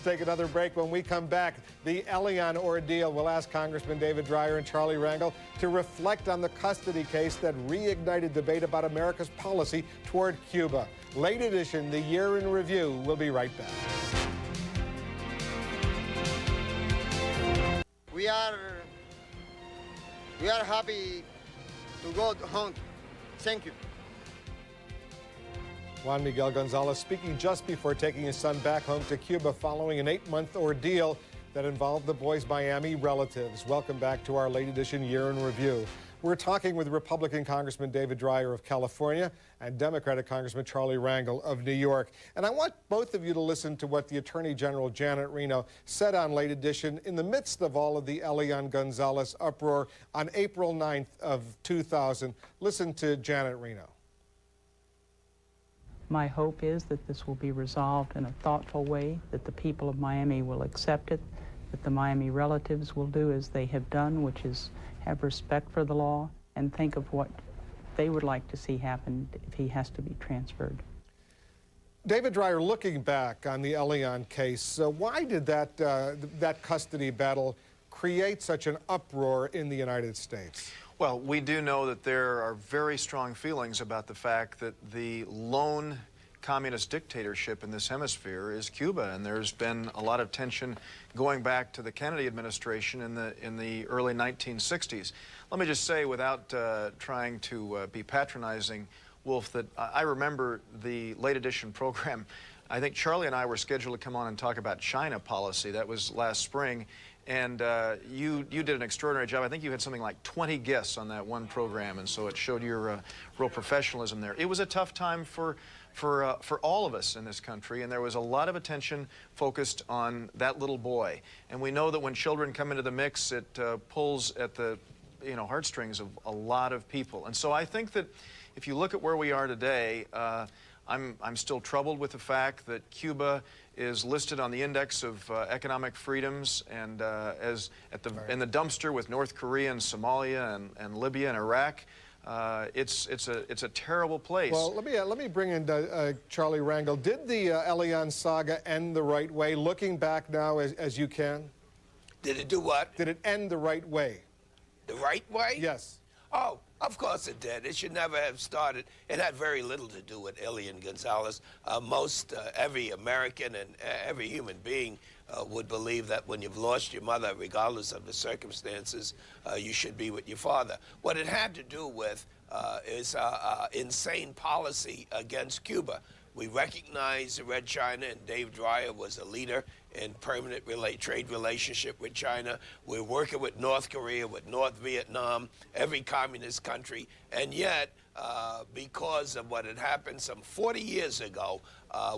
take another break. When we come back, the Elion ordeal. We'll ask Congressman David Dreyer and Charlie Rangel to reflect on the custody case that reignited debate about America's policy toward Cuba. Late edition, the Year in Review. We'll be right back. We are happy to go home. Thank you. Juan Miguel Gonzalez speaking just before taking his son back home to Cuba following an 8-month ordeal that involved the boy's Miami relatives. Welcome back to our late edition Year in Review. We're talking with Republican Congressman David Dreyer of California and Democratic Congressman Charlie Rangel of New York. And I want both of you to listen to what the Attorney General Janet Reno said on Late Edition in the midst of all of the Elion Gonzalez uproar on April 9th of 2000. Listen to Janet Reno. My hope is that this will be resolved in a thoughtful way, that the people of Miami will accept it, that the Miami relatives will do as they have done, which is have respect for the law and think of what they would like to see happen if he has to be transferred. David Dreyer, looking back on the Elion case, why did that custody battle create such an uproar in the United States? Well, we do know that there are very strong feelings about the fact that the lone communist dictatorship in this hemisphere is Cuba, and there's been a lot of tension going back to the Kennedy administration in the early 1960s. Let me just say, without trying to be patronizing, Wolf, that I remember the late edition program. I think Charlie and I were scheduled to come on and talk about China policy. That was last spring. And you did an extraordinary job. I think you had something like 20 guests on that one program, and so it showed your real professionalism there. It was a tough time for all of us in this country, and there was a lot of attention focused on that little boy. And we know that when children come into the mix, it pulls at the heartstrings of a lot of people. And so I think that if you look at where we are today, I'm still troubled with the fact that Cuba is listed on the index of economic freedoms and in the dumpster with North Korea and Somalia and Libya and Iraq. It's a terrible place. Well, let me bring in Charlie Rangel. Did the Elian saga end the right way? Looking back now, as you can. Did it do what? Did it end the right way? The right way? Yes. Oh, of course it did. It should never have started. It had very little to do with Elian Gonzalez. Every American and every human being would believe that when you've lost your mother, regardless of the circumstances, you should be with your father. What it had to do with is insane policy against Cuba. We recognize Red China, and Dave Dreyer was a leader in permanent trade relationship with China. We're working with North Korea, with North Vietnam, every communist country, and yet, because of what had happened some 40 years ago,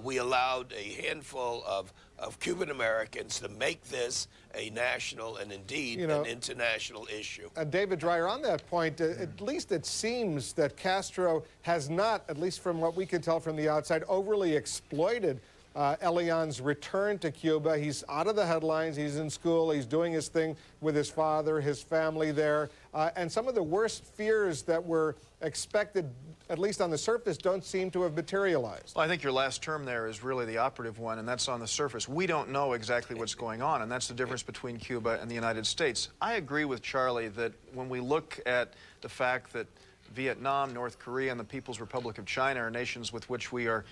we allowed a handful of Cuban Americans to make this a national and indeed an international issue. David Dreyer, on that point, at least it seems that Castro has not, at least from what we can tell from the outside, overly exploited Elian's return to Cuba. He's out of the headlines. He's in school. He's doing his thing with his father, his family there. And some of the worst fears that were expected, at least on the surface, don't seem to have materialized. Well, I think your last term there is really the operative one, and that's on the surface. We don't know exactly what's going on, and that's the difference between Cuba and the United States. I agree with Charlie that when we look at the fact that Vietnam, North Korea, and the People's Republic of China are nations with which we are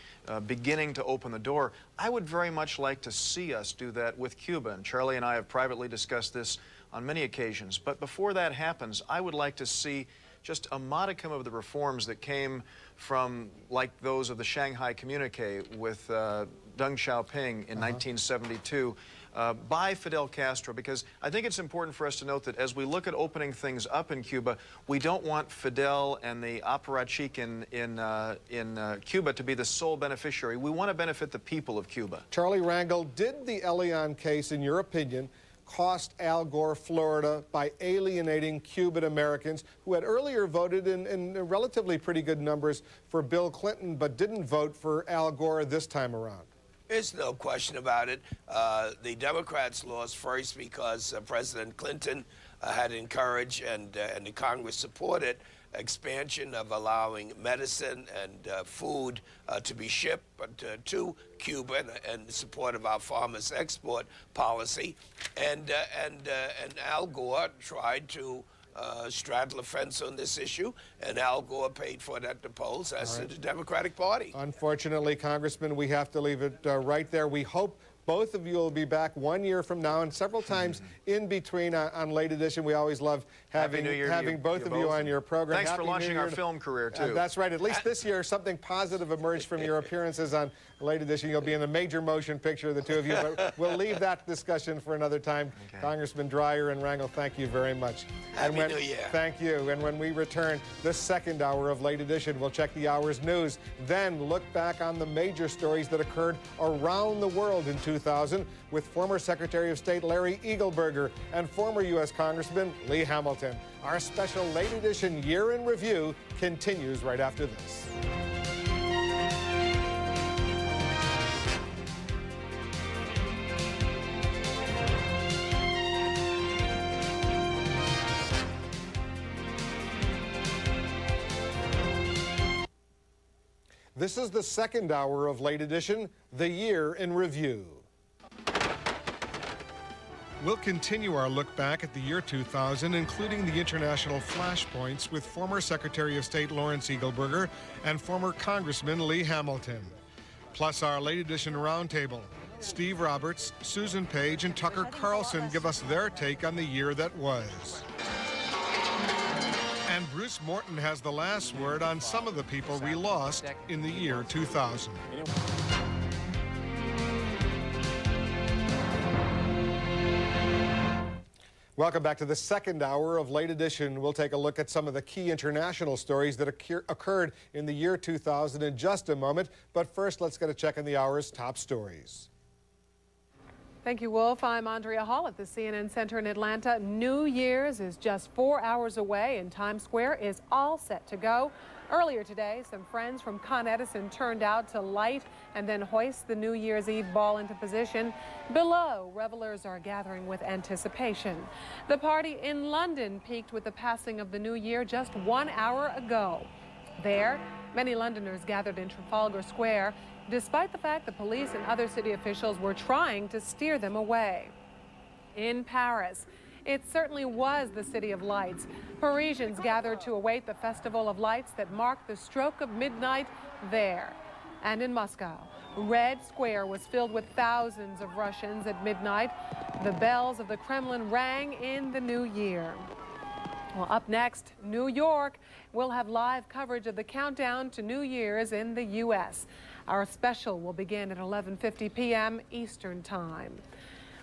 beginning to open the door, I would very much like to see us do that with Cuba. And Charlie and I have privately discussed this on many occasions. But before that happens, I would like to see just a modicum of the reforms that came from, like those of the Shanghai Communique with Deng Xiaoping in 1972, by Fidel Castro, because I think it's important for us to note that as we look at opening things up in Cuba, we don't want Fidel and the apparatchik in Cuba to be the sole beneficiary. We want to benefit the people of Cuba. Charlie Rangel, did the Elian case, in your opinion, cost Al Gore Florida by alienating Cuban Americans who had earlier voted in relatively pretty good numbers for Bill Clinton but didn't vote for Al Gore this time around? There's no question about it. The Democrats lost first because President Clinton had encouraged and the Congress supported expansion of allowing medicine and food to be shipped to Cuba and support of our farmers' export policy. And Al Gore tried to straddle a fence on this issue, and Al Gore paid for it at the polls, as did the Democratic Party. Unfortunately, Congressman, we have to leave it right there. We hope both of you will be back 1 year from now, and several times in between on Late Edition. We always love having both of you on your program. Thanks for launching our film career, too. That's right. At least this year, something positive emerged from your appearances on Late Edition. You'll be in a major motion picture, the two of you, but we'll leave that discussion for another time. Okay. Congressman Dreyer and Rangel, thank you very much. Happy New Year. Thank you. And when we return, the second hour of Late Edition, we'll check the hour's news, then look back on the major stories that occurred around the world in 2000 with former Secretary of State Larry Eagleburger and former U.S. Congressman Lee Hamilton. Our special Late Edition Year in Review continues right after this. This is the second hour of Late Edition, the Year in Review. We'll continue our look back at the year 2000, including the international flashpoints with former Secretary of State Lawrence Eagleburger and former Congressman Lee Hamilton. Plus our late edition roundtable. Steve Roberts, Susan Page, and Tucker Carlson give us their take on the year that was. And Bruce Morton has the last word on some of the people we lost in the year 2000. Welcome back to the second hour of Late Edition. We'll take a look at some of the key international stories that occurred in the year 2000 in just a moment. But first, let's get a check on the hour's top stories. Thank you, Wolf. I'm Andrea Hall at the CNN Center in Atlanta. New Year's is just 4 hours away, and Times Square is all set to go. Earlier today, some friends from Con Edison turned out to light and then hoist the New Year's Eve ball into position. Below, revelers are gathering with anticipation. The party in London peaked with the passing of the new year just 1 hour ago. There, many Londoners gathered in Trafalgar Square, despite the fact the police and other city officials were trying to steer them away. In Paris, it certainly was the city of lights. Parisians gathered to await the festival of lights that marked the stroke of midnight there. And in Moscow, Red Square was filled with thousands of Russians at midnight. The bells of the Kremlin rang in the new year. Well, up next, New York. We'll have live coverage of the countdown to New Year's in the U.S. Our special will begin at 11:50 p.m. Eastern Time.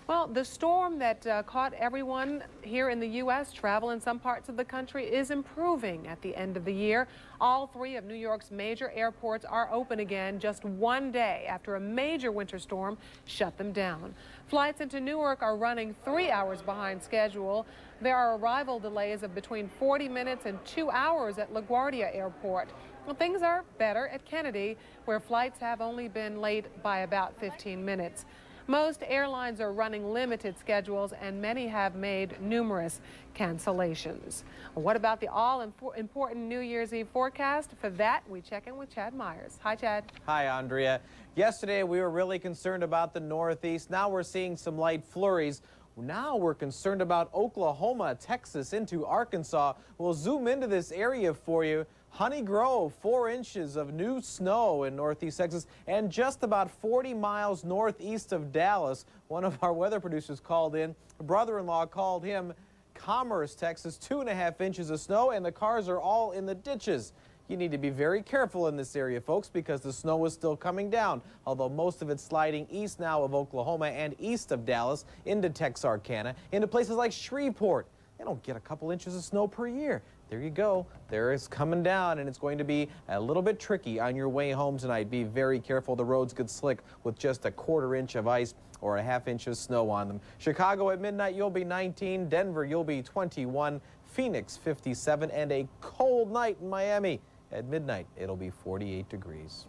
Well, the storm that caught everyone here in the U.S., travel in some parts of the country, is improving at the end of the year. All three of New York's major airports are open again just one day after a major winter storm shut them down. Flights into Newark are running 3 hours behind schedule. There are arrival delays of between 40 minutes and 2 hours at LaGuardia Airport. Well, things are better at Kennedy, where flights have only been late by about 15 minutes. Most airlines are running limited schedules, and many have made numerous cancellations. What about the all-important New Year's Eve forecast? For that, we check in with Chad Myers. Hi, Chad. Hi, Andrea. Yesterday, we were really concerned about the Northeast. Now we're seeing some light flurries. Now we're concerned about Oklahoma, Texas, into Arkansas. We'll zoom into this area for you. Honey Grove, 4 inches of new snow in northeast Texas, and just about 40 miles northeast of Dallas. One of our weather producers called in. Brother-in-law called him Commerce, Texas, 2.5 inches of snow, and the cars are all in the ditches. You need to be very careful in this area, folks, because the snow is still coming down, although most of it's sliding east now of Oklahoma and east of Dallas into Texarkana, into places like Shreveport. They don't get a couple inches of snow per year. There you go. There it's coming down, and it's going to be a little bit tricky on your way home tonight. Be very careful. The roads get slick with just a 1/4 inch of ice or a 1/2 inch of snow on them. Chicago at midnight, you'll be 19. Denver, you'll be 21. Phoenix, 57. And a cold night in Miami. At midnight, it'll be 48 degrees.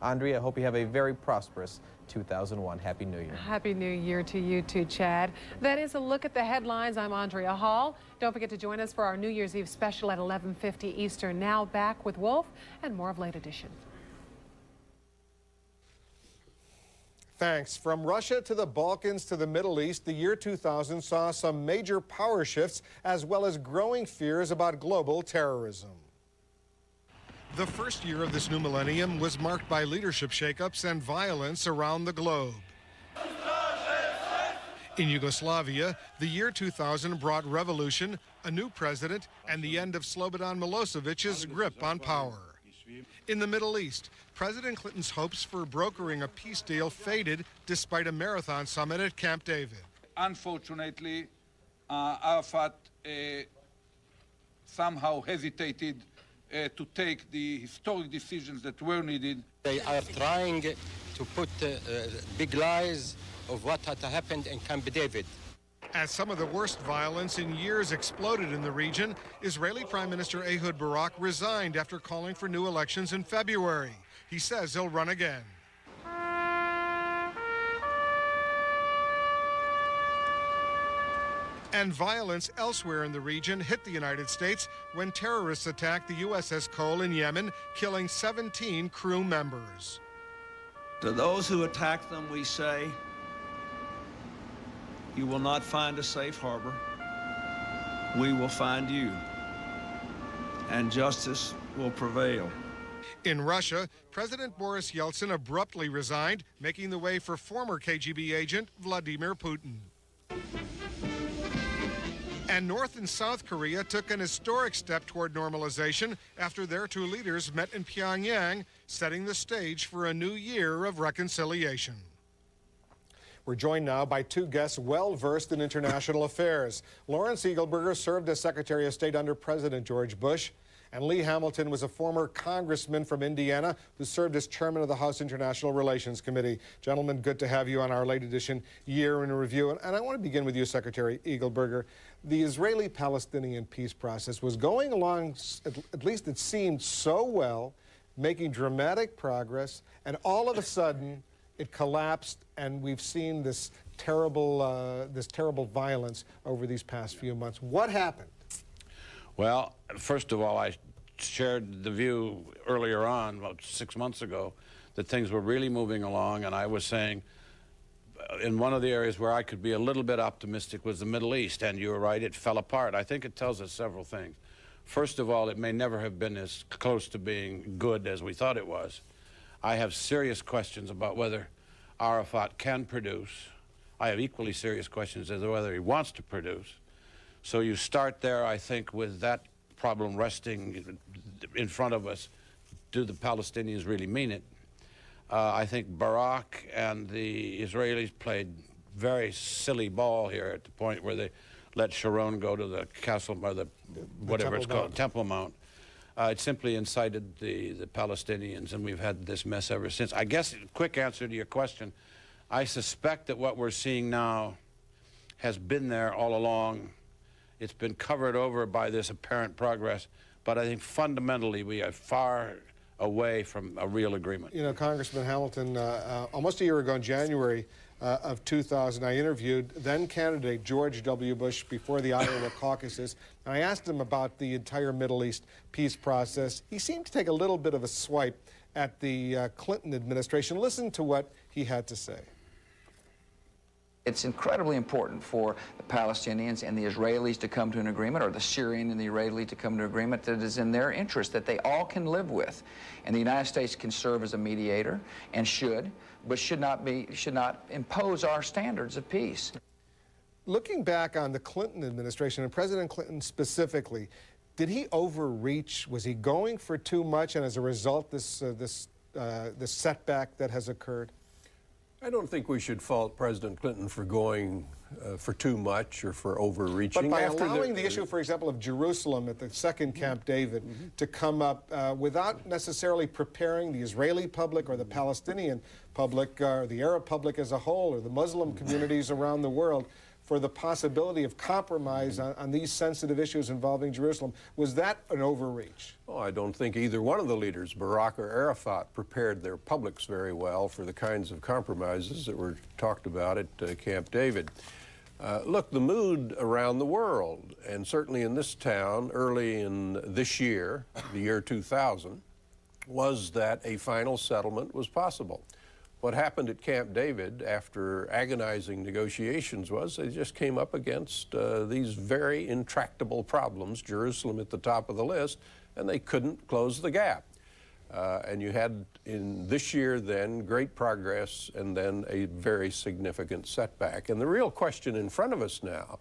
Andrea, I hope you have a very prosperous 2001. Happy New Year. Happy New Year to you too, Chad. That is a look at the headlines. I'm Andrea Hall. Don't forget to join us for our New Year's Eve special at 11:50 Eastern. Now back with Wolf and more of Late Edition. Thanks. From Russia to the Balkans to the Middle East, the year 2000 saw some major power shifts as well as growing fears about global terrorism. The first year of this new millennium was marked by leadership shakeups and violence around the globe. In Yugoslavia, the year 2000 brought revolution, a new president, and the end of Slobodan Milosevic's grip on power. In the Middle East, President Clinton's hopes for brokering a peace deal faded despite a marathon summit at Camp David. Unfortunately, Arafat somehow hesitated to take the historic decisions that were needed. They are trying to put big lies of what had happened in Camp David. As some of the worst violence in years exploded in the region, Israeli Prime Minister Ehud Barak resigned after calling for new elections in February. He says he'll run again. And violence elsewhere in the region hit the United States when terrorists attacked the USS Cole in Yemen, killing 17 crew members. To those who attack them, we say, you will not find a safe harbor. We will find you, and justice will prevail. In Russia, President Boris Yeltsin abruptly resigned, making the way for former KGB agent Vladimir Putin. And North and South Korea took an historic step toward normalization after their two leaders met in Pyongyang, setting the stage for a new year of reconciliation. We're joined now by two guests well-versed in international affairs. Lawrence Eagleburger served as Secretary of State under President George Bush, and Lee Hamilton was a former congressman from Indiana who served as chairman of the House International Relations Committee. Gentlemen, good to have you on our late edition Year in Review. And I want to begin with you, Secretary Eagleburger. The Israeli-Palestinian peace process was going along, at least it seemed, so well, making dramatic progress, and all of a sudden it collapsed, and we've seen this terrible violence over these past few months. What happened? Well, first of all, I shared the view earlier on, about 6 months ago, that things were really moving along, and I was saying in one of the areas where I could be a little bit optimistic was the Middle East, and you were right, it fell apart. I think it tells us several things. First of all, it may never have been as close to being good as we thought it was. I have serious questions about whether Arafat can produce. I have equally serious questions as to whether he wants to produce. So you start there, I think, with that problem resting in front of us. Do the Palestinians really mean it? I think Barak and the Israelis played very silly ball here at the point where they let Sharon go to the castle, or the whatever it's called, Temple Mount. It simply incited the Palestinians, and we've had this mess ever since. I guess, quick answer to your question, I suspect that what we're seeing now has been there all along. It's been covered over by this apparent progress, but I think fundamentally we are far away from a real agreement. You know, Congressman Hamilton, almost a year ago in January of 2000, I interviewed then-candidate George W. Bush before the Iowa caucuses, and I asked him about the entire Middle East peace process. He seemed to take a little bit of a swipe at the Clinton administration. Listen to what he had to say. It's incredibly important for the Palestinians and the Israelis to come to an agreement, or the Syrian and the Israeli to come to an agreement that is in their interest, that they all can live with. And the United States can serve as a mediator, and should, but should not impose our standards of peace. Looking back on the Clinton administration, and President Clinton specifically, did he overreach? Was he going for too much, and as a result, this setback that has occurred? I don't think we should fault President Clinton for going for too much or for overreaching. But by allowing the issue, for example, of Jerusalem at the second Camp David to come up without necessarily preparing the Israeli public or the Palestinian public or the Arab public as a whole or the Muslim communities around the world for the possibility of compromise on these sensitive issues involving Jerusalem, was that an overreach? Oh, I don't think either one of the leaders, Barak or Arafat, prepared their publics very well for the kinds of compromises that were talked about at Camp David. Look, the mood around the world, and certainly in this town early in this year, the year 2000, was that a final settlement was possible. What happened at Camp David after agonizing negotiations was they just came up against these very intractable problems, Jerusalem at the top of the list, and they couldn't close the gap. And you had in this year then great progress and then a very significant setback. And the real question in front of us now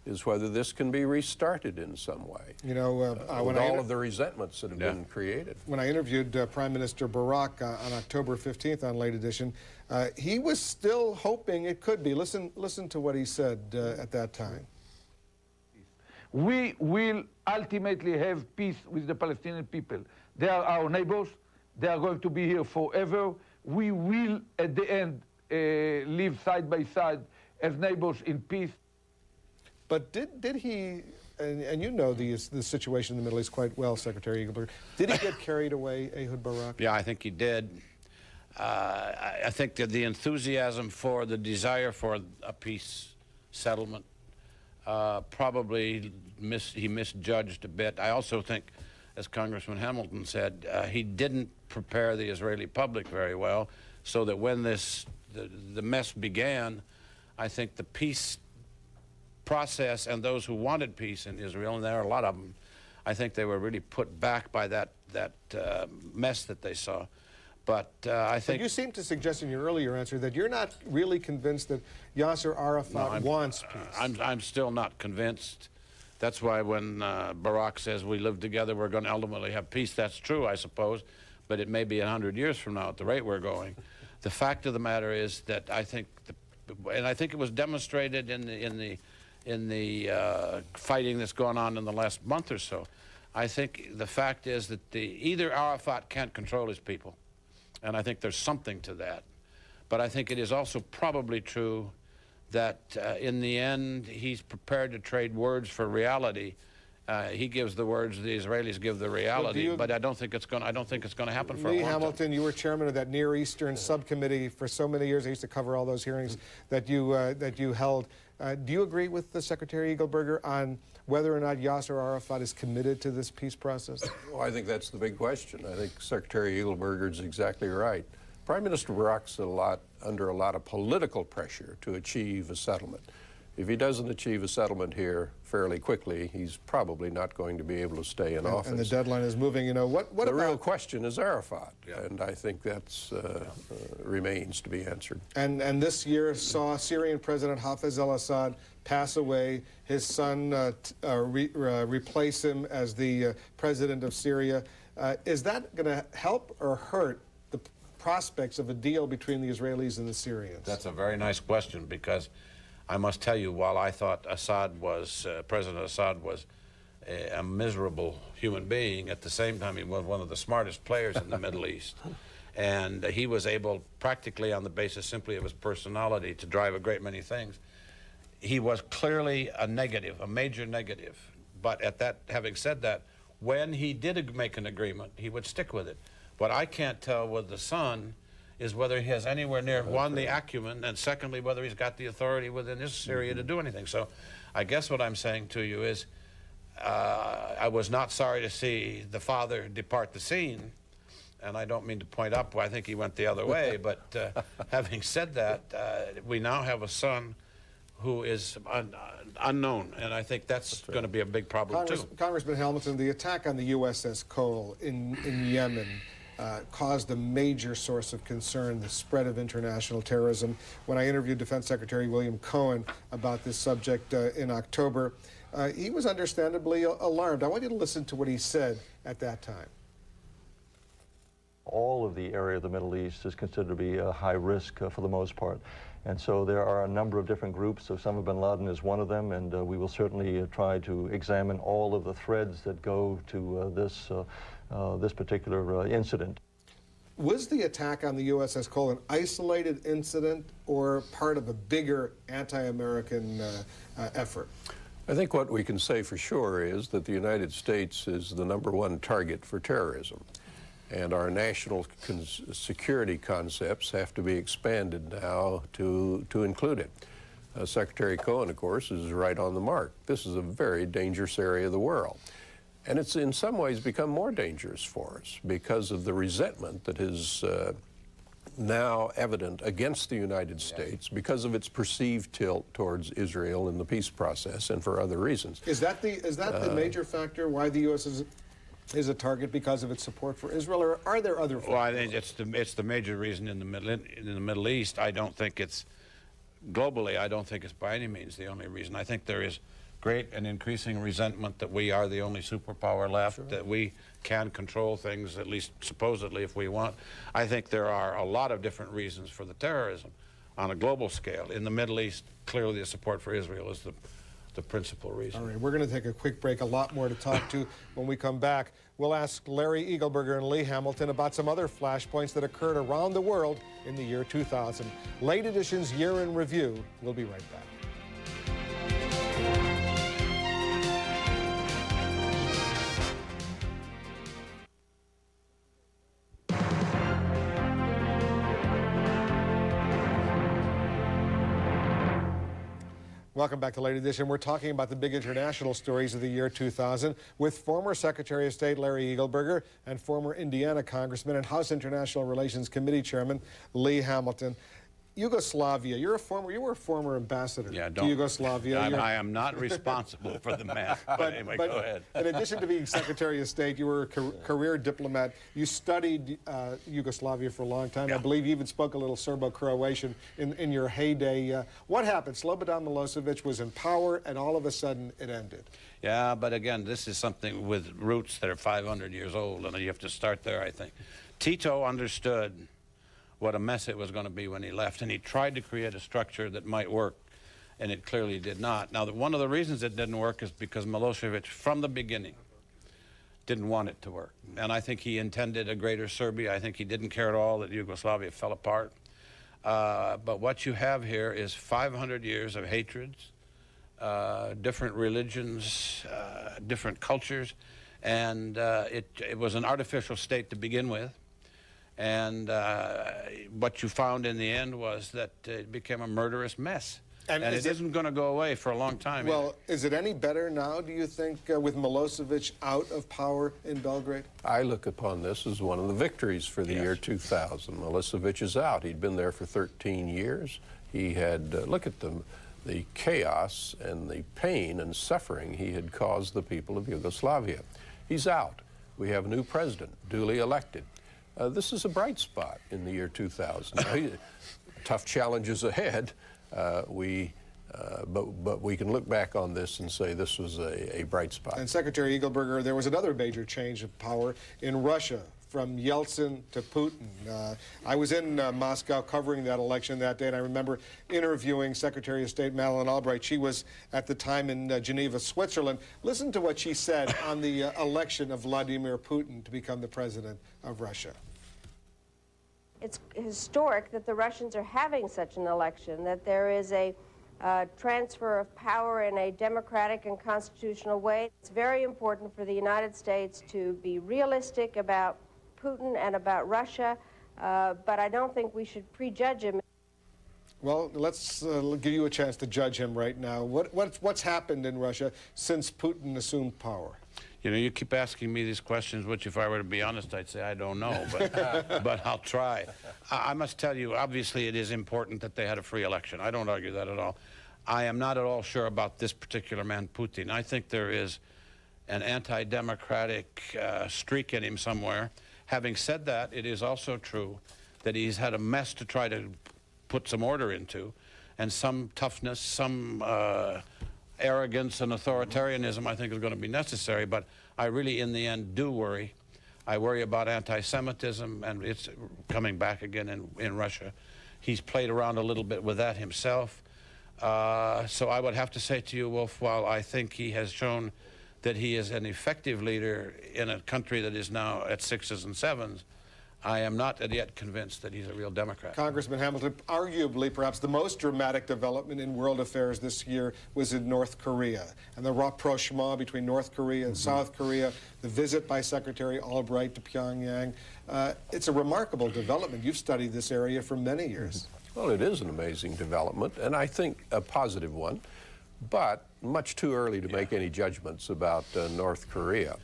is whether this can be restarted in some way. You know, with all of the resentments that have been created. When I interviewed Prime Minister Barak on October 15th on Late Edition, he was still hoping it could be. Listen to what he said at that time. We will ultimately have peace with the Palestinian people. They are our neighbors. They are going to be here forever. We will, at the end, live side by side as neighbors in peace. But did he, and you know the situation in the Middle East quite well, Secretary Eagleburger, did he get carried away, Ehud Barak? Yeah, I think he did. I think that the enthusiasm for the desire for a peace settlement probably he misjudged a bit. I also think, as Congressman Hamilton said, he didn't prepare the Israeli public very well, so that when the mess began, I think the peace process and those who wanted peace in Israel, and there are a lot of them, I think they were really put back by that mess that they saw. But I think... But you seem to suggest in your earlier answer that you're not really convinced that Yasser Arafat wants peace. I'm still not convinced. That's why when Barack says we live together, we're going to ultimately have peace, that's true, I suppose, but it may be 100 years from now at the rate we're going. The fact of the matter is that I think, and I think it was demonstrated in the fighting that's gone on in the last month or so. I think the fact is that either Arafat can't control his people, and I think there's something to that. But I think it is also probably true that in the end, he's prepared to trade words for reality. He gives the words, the Israelis give the reality, but I don't think it's going to happen for a long time. Lee Hamilton, you were chairman of that Near Eastern subcommittee for so many years. I used to cover all those hearings that you held. Do you agree with the Secretary Eagleberger on whether or not Yasser Arafat is committed to this peace process? Well, I think that's the big question. I think Secretary Eagleberger is exactly right. Prime Minister Barack's under a lot of political pressure to achieve a settlement. If he doesn't achieve a settlement here fairly quickly, he's probably not going to be able to stay in office. And the deadline is moving. You know, what the real question is Arafat, and I think that's remains to be answered. And this year saw Syrian President Hafez al-Assad pass away. His son replace him as the president of Syria. Is that going to help or hurt the prospects of a deal between the Israelis and the Syrians? That's a very nice question, because I must tell you, while I thought President Assad was a miserable human being, at the same time he was one of the smartest players in the Middle East. And he was able, practically on the basis simply of his personality, to drive a great many things. He was clearly a negative, a major negative. But having said that, when he did make an agreement, he would stick with it. What I can't tell with the son is whether he has anywhere near, one, the acumen, and secondly, whether he's got the authority within his Syria to do anything. So I guess what I'm saying to you is I was not sorry to see the father depart the scene, and I don't mean to point up, I think he went the other way, but having said that, we now have a son who is unknown, and I think that's going to be a big problem too. Congressman Hamilton, the attack on the USS Cole in Yemen caused a major source of concern, the spread of international terrorism. When I interviewed Defense Secretary William Cohen about this subject in October, he was understandably alarmed. I want you to listen to what he said at that time. All of the area of the Middle East is considered to be high risk for the most part. And so there are a number of different groups. Osama bin Laden is one of them, and we will certainly try to examine all of the threads that go to this particular incident. Was the attack on the USS Cole an isolated incident or part of a bigger anti-American effort? I think what we can say for sure is that the United States is the #1 target for terrorism. And our national security concepts have to be expanded now to include it. Secretary Cohen, of course, is right on the mark. This is a very dangerous area of the world. And it's in some ways become more dangerous for us because of the resentment that is now evident against the United States because of its perceived tilt towards Israel in the peace process and for other reasons. Is that the major factor why the U.S. is a target, because of its support for Israel, or are there other factors? Well, I think it's the major reason in the Middle East. I don't think it's globally. I don't think it's by any means the only reason. I think there is great and increasing resentment that we are the only superpower left, that we can control things, at least supposedly, if we want. I think there are a lot of different reasons for the terrorism on a global scale. In the Middle East, clearly the support for Israel is the principal reason. All right, we're going to take a quick break. A lot more to talk to when we come back. We'll ask Larry Eagleberger and Lee Hamilton about some other flashpoints that occurred around the world in the year 2000. Late Edition's Year in Review. We'll be right back. Welcome back to Late Edition. We're talking about the big international stories of the year 2000 with former Secretary of State Larry Eagleberger and former Indiana Congressman and House International Relations Committee Chairman Lee Hamilton. Yugoslavia. You were a former ambassador to Yugoslavia. I am not responsible for the mess. But anyway, go ahead. In addition to being Secretary of State, you were a career diplomat. You studied Yugoslavia for a long time. I believe you even spoke a little Serbo-Croatian in your heyday. What happened? Slobodan Milosevic was in power, and all of a sudden it ended. Yeah, but again, this is something with roots that are 500 years old, and you have to start there, I think. Tito understood what a mess it was going to be when he left, and he tried to create a structure that might work, and it clearly did not. Now, one of the reasons it didn't work is because Milosevic, from the beginning, didn't want it to work. And I think he intended a greater Serbia. I think he didn't care at all that Yugoslavia fell apart. But what you have here is 500 years of hatreds, different religions, different cultures, and it was an artificial state to begin with. And what you found in the end was that it became a murderous mess. And it isn't going to go away for a long time. Well, is it any better now, do you think, with Milosevic out of power in Belgrade? I look upon this as one of the victories for the year 2000. Milosevic is out. He'd been there for 13 years. He had, look at the chaos and the pain and suffering he had caused the people of Yugoslavia. He's out. We have a new president, duly elected. This is a bright spot in the year 2000. Tough challenges ahead, but we can look back on this and say this was a bright spot. And Secretary Eagleburger, there was another major change of power in Russia, from Yeltsin to Putin. I was in Moscow covering that election that day, and I remember interviewing Secretary of State Madeleine Albright. She was at the time in Geneva, Switzerland. Listen to what she said on the election of Vladimir Putin to become the president of Russia. It's historic that the Russians are having such an election, that there is a transfer of power in a democratic and constitutional way. It's very important for the United States to be realistic about Putin and about Russia, but I don't think we should prejudge him. Well, let's give you a chance to judge him right now. What's happened in Russia since Putin assumed power? You know, you keep asking me these questions, which if I were to be honest, I'd say I don't know, but I'll try. I must tell you, obviously it is important that they had a free election. I don't argue that at all. I am not at all sure about this particular man, Putin. I think there is an anti-democratic streak in him somewhere. Having said that, it is also true that he's had a mess to try to put some order into, and some toughness, some arrogance and authoritarianism I think is going to be necessary, but I really in the end do worry. I worry about anti-Semitism, and it's coming back again in Russia. He's played around a little bit with that himself. So I would have to say to you, Wolf, while I think he has shown that he is an effective leader in a country that is now at 6s and 7s, I am not yet convinced that he's a real Democrat. Congressman Hamilton, arguably perhaps the most dramatic development in world affairs this year was in North Korea, and the rapprochement between North Korea and South Korea, the visit by Secretary Albright to Pyongyang. It's a remarkable development. You've studied this area for many years. Well, it is an amazing development, and I think a positive one, but much too early to make any judgments about North Korea.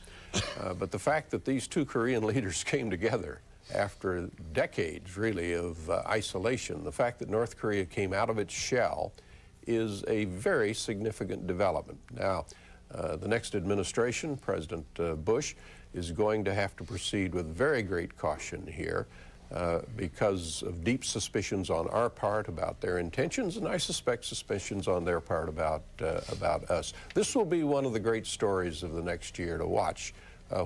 But the fact that these two Korean leaders came together after decades, really, of isolation, the fact that North Korea came out of its shell is a very significant development. Now, the next administration, President Bush, is going to have to proceed with very great caution here because of deep suspicions on our part about their intentions, and I suspect suspicions on their part about us. This will be one of the great stories of the next year to watch.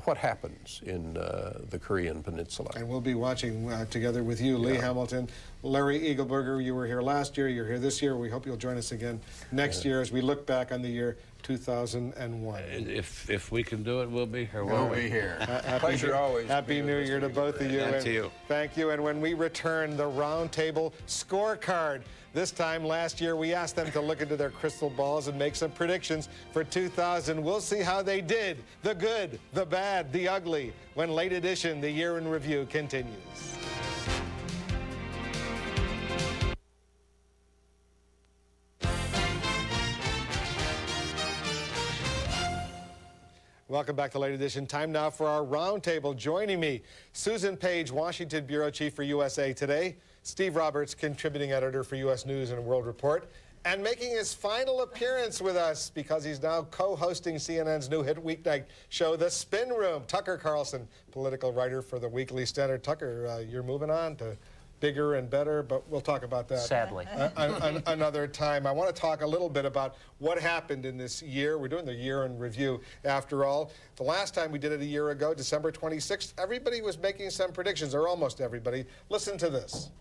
What happens in the Korean Peninsula. And we'll be watching together with you, Lee Hamilton. Larry Eagleburger, you were here last year, you're here this year. We hope you'll join us again next year as we look back on the year 2001. If we can do it, we'll be here. We'll be here. Pleasure always. Happy New Year to both of you. And to you. Thank you. And when we return, the Roundtable Scorecard. This time last year, we asked them to look into their crystal balls and make some predictions for 2000. We'll see how they did. The good, the bad, the ugly. When Late Edition, the Year in Review, continues. Welcome back to Late Edition. Time now for our roundtable. Joining me, Susan Page, Washington Bureau Chief for USA Today, Steve Roberts, contributing editor for U.S. News and World Report, and making his final appearance with us because he's now co-hosting CNN's new hit weeknight show, The Spin Room, Tucker Carlson, political writer for the Weekly Standard. Tucker, you're moving on to bigger and better, but we'll talk about that sadly another time. I want to talk a little bit about what happened in this year. We're doing the year in review after all. The last time we did it a year ago, December 26th, everybody was making some predictions, or almost everybody. Listen to this.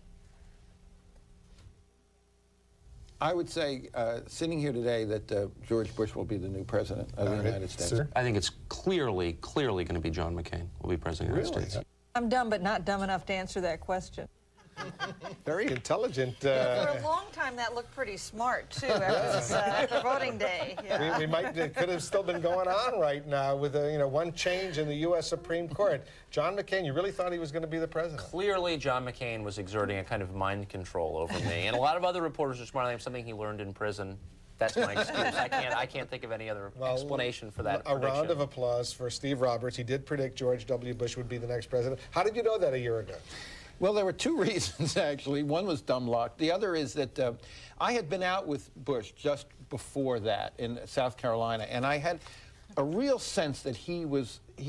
I would say, sitting here today, that George Bush will be the new president of the United States. Sir? I think it's clearly going to be John McCain will be president of the United States. I'm dumb, but not dumb enough to answer that question. Very intelligent. For a long time, that looked pretty smart, too, after voting day. Yeah. It could have still been going on right now with one change in the U.S. Supreme Court. John McCain, you really thought he was going to be the president? Clearly, John McCain was exerting a kind of mind control over me. And a lot of other reporters are smarter than him, something he learned in prison. That's my excuse. I can't think of any other explanation for that prediction. Round of applause for Steve Roberts. He did predict George W. Bush would be the next president. How did you know that a year ago? Well, there were two reasons, actually. One was dumb luck. The other is that I had been out with Bush just before that in South Carolina, and I had a real sense that he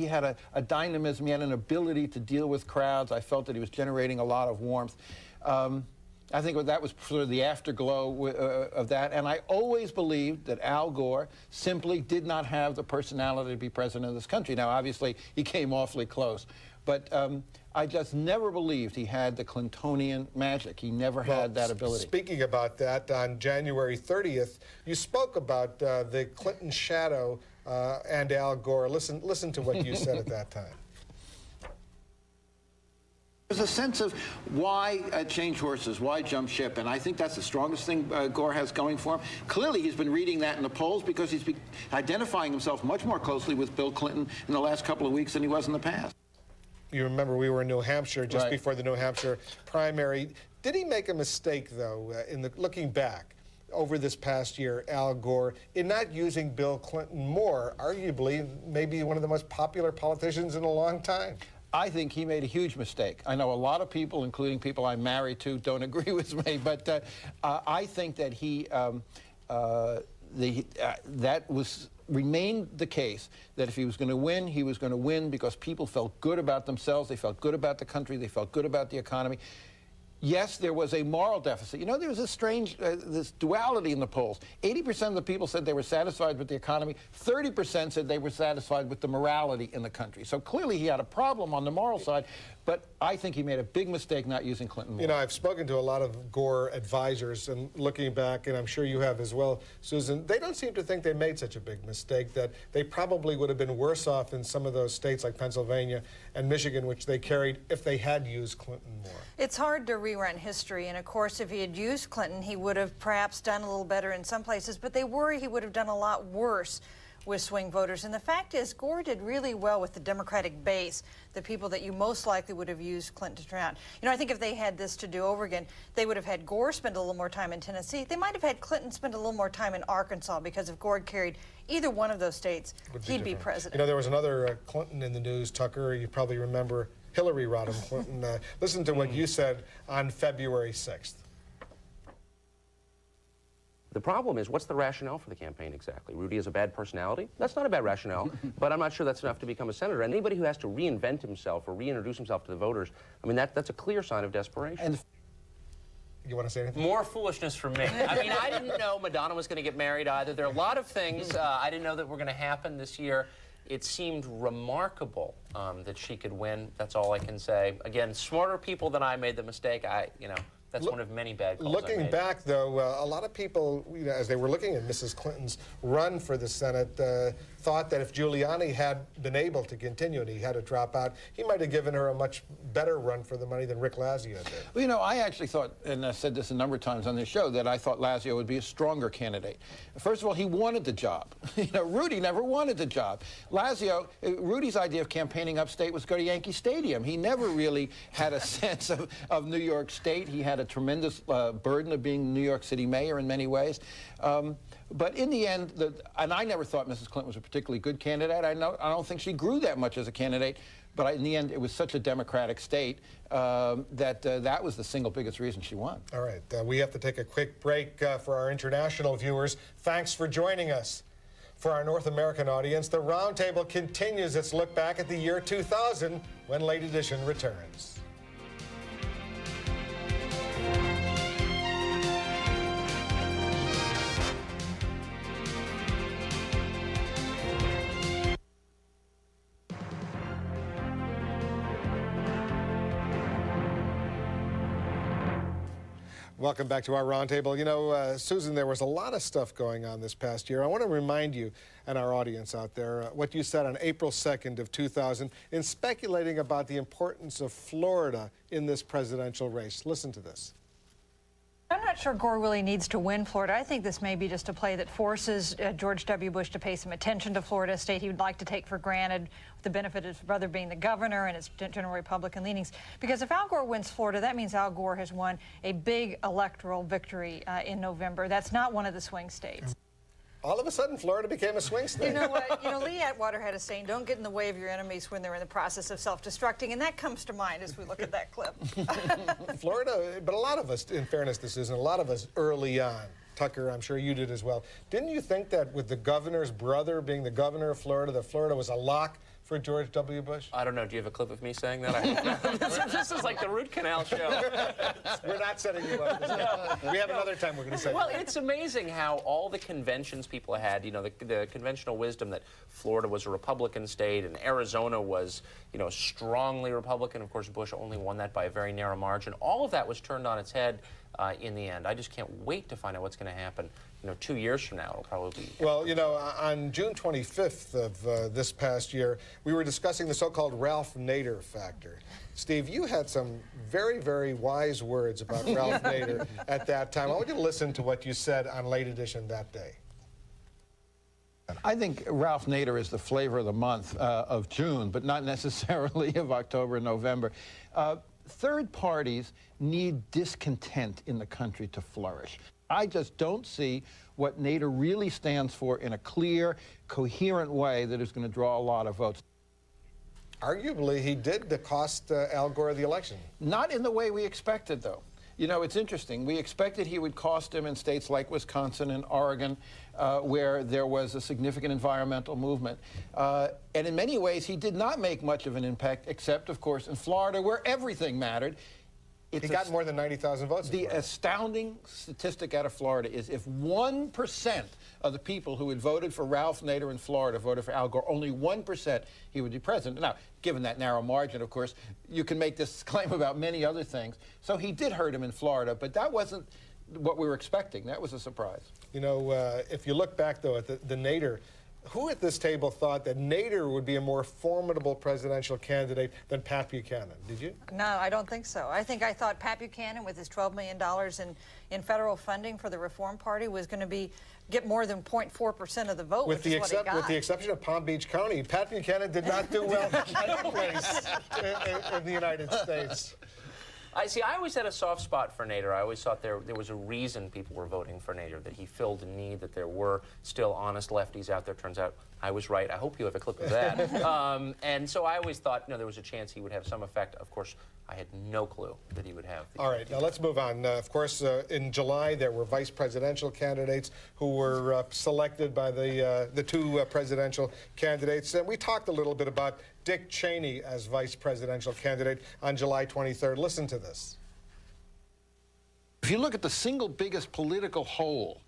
had a dynamism, he had an ability to deal with crowds. I felt that he was generating a lot of warmth. I think that was sort of the afterglow of that. And I always believed that Al Gore simply did not have the personality to be president of this country. Now, obviously, he came awfully close. But I just never believed he had the Clintonian magic. He never had that ability. Speaking about that, on January 30th, you spoke about the Clinton shadow and Al Gore. Listen to what you said at that time. There's a sense of why change horses, why jump ship, and I think that's the strongest thing Gore has going for him. Clearly, he's been reading that in the polls because he's been identifying himself much more closely with Bill Clinton in the last couple of weeks than he was in the past. You remember we were in New Hampshire just before the New Hampshire primary. Did he make a mistake, though, looking back over this past year, Al Gore, in not using Bill Clinton more, arguably maybe one of the most popular politicians in a long time? I think he made a huge mistake. I know a lot of people, including people I'm married to, don't agree with me, but I think that remained the case that if he was going to win, he was going to win because people felt good about themselves, they felt good about the country, they felt good about the economy. Yes, there was a moral deficit. You know, there was a strange this duality in the polls. 80% of the people said they were satisfied with the economy. 30% said they were satisfied with the morality in the country. So clearly he had a problem on the moral side, but I think he made a big mistake not using Clinton more. You know, I've spoken to a lot of Gore advisors, and looking back, and I'm sure you have as well, Susan, they don't seem to think they made such a big mistake, that they probably would have been worse off in some of those states like Pennsylvania and Michigan, which they carried, if they had used Clinton more. It's hard to rerun history, and of course, if he had used Clinton, he would have perhaps done a little better in some places, but they worry he would have done a lot worse with swing voters. And the fact is, Gore did really well with the Democratic base, the people that you most likely would have used Clinton to drown. You know, I think if they had this to do over again, they would have had Gore spend a little more time in Tennessee. They might have had Clinton spend a little more time in Arkansas, because if Gore carried either one of those states, he'd be president. You know, there was another Clinton in the news, Tucker. You probably remember Hillary Rodham Clinton. Listen to what you said on February 6th. The problem is, what's the rationale for the campaign exactly? Rudy has a bad personality? That's not a bad rationale, but I'm not sure that's enough to become a senator. And anybody who has to reinvent himself or reintroduce himself to the voters, I mean, that's a clear sign of desperation. And you want to say anything? More foolishness from me. I mean, I didn't know Madonna was going to get married either. There are a lot of things I didn't know that were going to happen this year. It seemed remarkable that she could win. That's all I can say. Again, smarter people than I made the mistake. That's one of many bad calls I made. Back, though, a lot of people, as they were looking at Mrs. Clinton's run for the Senate, thought that if Giuliani had been able to continue and he had to drop out, he might have given her a much better run for the money than Rick Lazio did. Well, you know, I actually thought, and I said this a number of times on this show, that I thought Lazio would be a stronger candidate. First of all, he wanted the job. You know, Rudy never wanted the job. Lazio, Rudy's idea of campaigning upstate was go to Yankee Stadium. He never really had a sense of New York State. He had a tremendous burden of being New York City mayor in many ways. But in the end, and I never thought Mrs. Clinton was a particularly good candidate. I don't think she grew that much as a candidate. But in the end, it was such a Democratic state that was the single biggest reason she won. All right, we have to take a quick break for our international viewers. Thanks for joining us. For our North American audience, the Roundtable continues its look back at the year 2000 when Late Edition returns. Welcome back to our roundtable. You know, Susan, there was a lot of stuff going on this past year. I want to remind you and our audience out there what you said on April 2nd of 2000 in speculating about the importance of Florida in this presidential race. Listen to this. I'm not sure Gore really needs to win Florida. I think this may be just a play that forces George W. Bush to pay some attention to Florida, a state he would like to take for granted, with the benefit of his brother being the governor and its general Republican leanings. Because if Al Gore wins Florida, that means Al Gore has won a big electoral victory in November. That's not one of the swing states. All of a sudden, Florida became a swing state. You know what? You know, Lee Atwater had a saying, don't get in the way of your enemies when they're in the process of self-destructing, and that comes to mind as we look at that clip. Florida, but a lot of us, in fairness to Susan, a lot of us early on, Tucker, I'm sure you did as well, didn't you think that with the governor's brother being the governor of Florida, that Florida was a lock for George W. Bush? I don't know. Do you have a clip of me saying that? This is like the root canal show. We're not setting you up. No. We have another time we're going to say Well, it's amazing how all the conventions people had, you know, the conventional wisdom that Florida was a Republican state and Arizona was, you know, strongly Republican. Of course, Bush only won that by a very narrow margin. All of that was turned on its head in the end. I just can't wait to find out what's going to happen. You know, 2 years from now, it'll probably be... Well, you know, on June 25th of this past year, we were discussing the so-called Ralph Nader factor. Steve, you had some very, very wise words about Ralph Nader at that time. I want you to listen to what you said on Late Edition that day. I think Ralph Nader is the flavor of the month of June, but not necessarily of October and November. Third parties need discontent in the country to flourish. I just don't see what Nader really stands for in a clear, coherent way that is going to draw a lot of votes. Arguably, he did cost Al Gore the election. Not in the way we expected, though. You know, it's interesting. We expected he would cost him in states like Wisconsin and Oregon, where there was a significant environmental movement. And in many ways, he did not make much of an impact, except, of course, in Florida, where everything mattered. He got more than 90,000 votes. The astounding statistic out of Florida is if 1% of the people who had voted for Ralph Nader in Florida voted for Al Gore, only 1% he would be president. Now, given that narrow margin, of course, you can make this claim about many other things. So he did hurt him in Florida, but that wasn't what we were expecting. That was a surprise. You know, if you look back, though, at the Nader, who at this table thought that Nader would be a more formidable presidential candidate than Pat Buchanan? Did you? No, I don't think so. I thought Pat Buchanan, with his $12 million in federal funding for the Reform Party, was going to get more than 0.4% of the vote, which is what he got. With the exception of Palm Beach County, Pat Buchanan did not do well any place in the United States. I always had a soft spot for Nader. I always thought there was a reason people were voting for Nader, that he filled a need, that there were still honest lefties out there. Turns out I was right. I hope you have a clip of that. And so I always thought, you know, there was a chance he would have some effect. Of course, I had no clue that he would have. All right, now let's move on. Of course, in July, there were vice presidential candidates who were selected by the two presidential candidates. And we talked a little bit about Dick Cheney as vice presidential candidate on July 23rd. Listen to this. If you look at the single biggest political hole